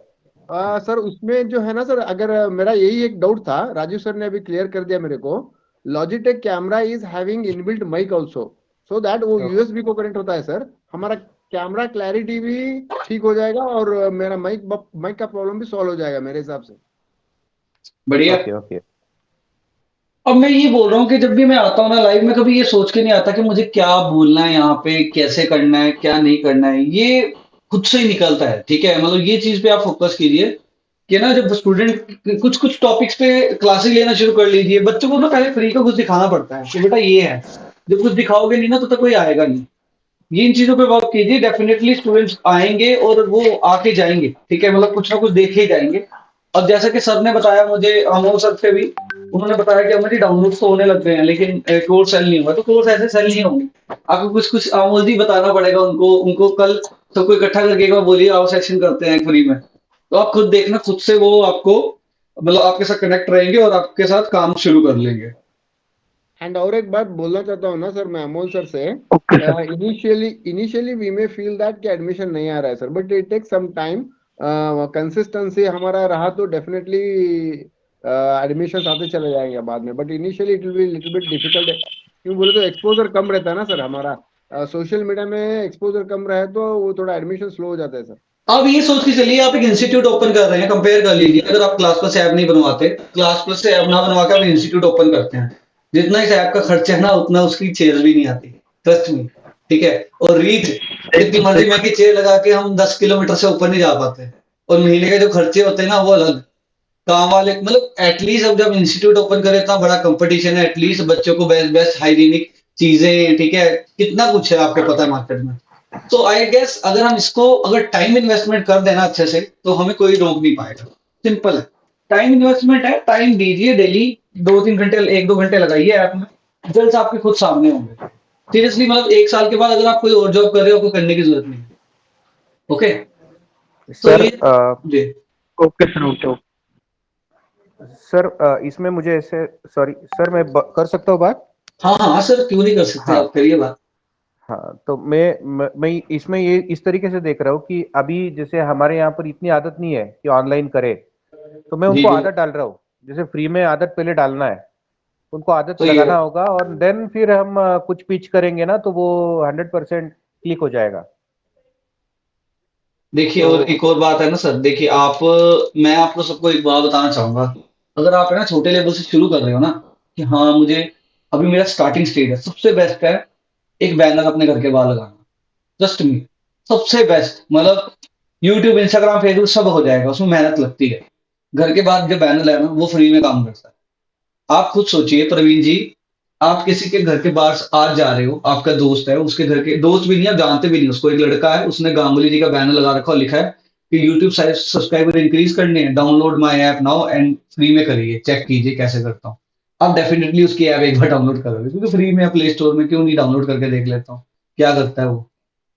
सर उसमें जो है ना सर, अगर मेरा यही एक डाउट था, राजीव सर ने अभी क्लियर कर दिया मेरे को। Logitech camera is having inbuilt mike also, so that वो यूएसबी को कनेक्ट होता है सर। हमारा कैमरा क्लैरिटी भी ठीक हो जाएगा और मेरा माइक का प्रॉब्लम भी सॉल्व हो जाएगा मेरे हिसाब से।
बढ़िया।
Okay okay.
अब मैं ये बोल रहा हूँ कि जब भी मैं आता हूँ ना लाइव में, कभी ये सोच के नहीं आता कि मुझे क्या बोलना है यहाँ पे, कैसे करना है, क्या नहीं करना है, ये खुद से ही निकलता है। ठीक है, मतलब ये चीज पे आप फोकस कीजिए कि ना जब स्टूडेंट कुछ कुछ टॉपिक्स पे क्लासेस लेना शुरू कर लीजिए। बच्चों को ना पहले फ्री का कुछ दिखाना पड़ता है कि बेटा ये है, जब कुछ दिखाओगे नहीं ना तो कोई आएगा नहीं। ये इन चीजों पे वर्क कीजिए, डेफिनेटली स्टूडेंट्स आएंगे और वो आके जाएंगे। ठीक है, मतलब कुछ ना कुछ देखे ही जाएंगे। अब जैसा कि सर ने बताया मुझे, अमोल सर से भी उन्होंने बताया कि अमर जी डाउनलोड तो होने लग गए हैं लेकिन कोर्स सेल नहीं हुआ। तो कोर्स ऐसे सेल नहीं होंगे, आपको कुछ कुछ अमोल जी बताना पड़ेगा उनको। उनको कल सबको इकट्ठा करके एक बार बोलिए आओ सेशन करते हैं फ्री में, तो आप खुद देखना, खुद से वो आपको मतलब आपके साथ कनेक्ट रहेंगे और आपके साथ काम शुरू कर लेंगे।
एंड और एक बात बोलना चाहता हूँ ना सर, मैं अमोल सर से, initially we may feel that कि एडमिशन नहीं आ रहा है sir, but it take some time. Consistency हमारा रहा तो डेफिनेटली एडमिशन आते चले जाएंगे बाद में, but initially it will be little bit difficult. क्यों बोले तो एक्सपोजर कम रहता है ना सर हमारा, सोशल मीडिया में एक्सपोजर कम रहे तो वो थोड़ा एडमिशन स्लो हो जाता है सर।
आप ये सोच के चलिए, आप एक इंस्टीट्यूट ओपन कर रहे हैं, कंपेयर कर लीजिए। अगर आप क्लास प्लस ऐप नहीं बनवाते, क्लास प्लस से ऐप ना बनवा के आप इंस्टीट्यूट ओपन करते हैं, जितना इस ऐप का खर्चा है ना उतना उसकी चेयर भी नहीं आती, ट्रस्ट मी। ठीक है, और रीच जितनी मर्जी महंगी चेयर लगा के हम 10 किलोमीटर से ऊपर नहीं जा पाते, और महीने के जो खर्चे होते हैं ना वो अलग। काम वाले मतलब एटलीस्ट अब जब इंस्टीट्यूट ओपन करे इतना बड़ा कंपटीशन है, एटलीस्ट बच्चों को बेस्ट बेस्ट हाइजीनिक चीजें, ठीक है, कितना कुछ है आपको पता है मार्केट में। तो आई गेस अगर हम इसको अगर टाइम इन्वेस्टमेंट कर देना अच्छे से तो हमें कोई रोक नहीं पाएगा। सिंपल है, टाइम इन्वेस्टमेंट है, टाइम दीजिए, डेली 2-3 घंटे 1-2 घंटे लगाइए ऐप में, रिजल्ट आपके खुद सामने होंगे। सीरियसली, मतलब 1 साल के बाद अगर आप कोई और जॉब कर रहे हो, आपको करने की जरूरत नहीं। ओके तो
सर
ये जी
ओके सर, ओके।
सर इसमें मुझे ऐसे, सॉरी सर मैं कर सकता हूँ बात?
हाँ हाँ सर, क्यों नहीं कर सकते,
हाँ
आप करिए बात।
हाँ, तो मैं इसमें ये इस तरीके से देख रहा हूँ कि अभी जैसे हमारे यहाँ पर इतनी आदत नहीं है कि ऑनलाइन करे, तो मैं
जी
उनको
जी
आदत डाल रहा हूँ। जैसे फ्री में आदत पहले डालना है, उनको आदत
सही
लगाना
है।
होगा और देन फिर हम कुछ पिच करेंगे ना तो वो 100% क्लिक हो जाएगा।
देखिए
तो
और एक और बात है ना सर, देखिए आप, मैं आपको सबको एक बात बताना चाहूंगा। अगर आप है ना छोटे लेवल से शुरू कर रहे हो ना कि हाँ मुझे अभी मेरा स्टार्टिंग स्टेज है, सबसे बेस्ट है एक बैनर अपने घर के बाहर लगाना। जस्ट मी, सबसे बेस्ट। मतलब यूट्यूब, इंस्टाग्राम, फेसबुक सब हो जाएगा, उसमें मेहनत लगती है। घर के बाद जो बैनर है ना वो फ्री में काम करता है। आप खुद सोचिए प्रवीण जी, आप किसी के घर के बाहर आज जा रहे हो, आपका दोस्त है, उसके घर के दोस्त भी नहीं, आप जानते भी नहीं उसको, एक लड़का है उसने गांगुली जी का बैनर लगा रखा और लिखा है कि यूट्यूब सब्सक्राइबर इंक्रीज करने हैं, download my app now and free में करिए, चेक कीजिए कैसे करता हूँ। आप डेफिनेटली उसकी ऐप एक बार डाउनलोड करोगे, क्योंकि फ्री में प्ले स्टोर में, क्यों नहीं डाउनलोड करके देख लेता हूँ क्या करता है वो।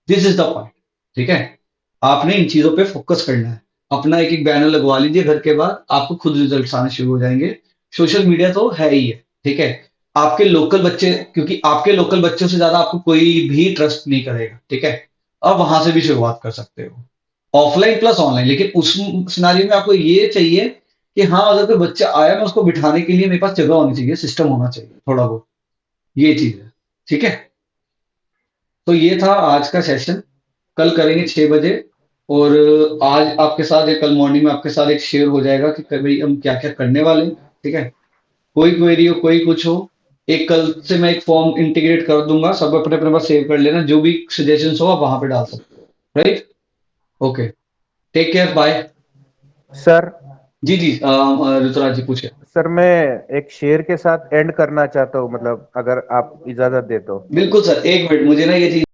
This is the point. ठीक है, आपने इन चीजों पे फोकस करना है। अपना एक एक बैनर लगवा लीजिए घर के बाद, आपको खुद रिजल्ट आने शुरू हो जाएंगे। सोशल मीडिया तो है ही है, ठीक है। आपके लोकल बच्चे, क्योंकि आपके लोकल बच्चों से ज्यादा आपको कोई भी ट्रस्ट नहीं करेगा, ठीक है। अब वहां से भी शुरुआत कर सकते हो, ऑफलाइन प्लस ऑनलाइन। लेकिन उस सिनारियो में आपको ये चाहिए कि हाँ अगर कोई बच्चा आया, मैं उसको बिठाने के लिए मेरे पास जगह होनी चाहिए, सिस्टम होना चाहिए थोड़ा बहुत, ये चीज है। ठीक है, तो ये था आज का सेशन। कल करेंगे 6 बजे, और आज आपके साथ कल मॉर्निंग में आपके साथ एक शेयर हो जाएगा कि भाई हम क्या क्या करने वाले हैं। ठीक है, कोई क्वेरी हो, कोई कुछ हो, एक कल से मैं एक फॉर्म इंटीग्रेट कर दूंगा, सब अपने अपने पास सेव कर लेना, जो भी सजेशन हो आप वहां पे डाल सकते हो। Right, okay, take care, bye.
Sir
ji ji Rituraj ji पूछे।
सर मैं एक शेर के साथ एंड करना चाहता हूँ, मतलब अगर आप इजाजत दे तो।
बिल्कुल सर, 1 मिनट, मुझे ना ये चीज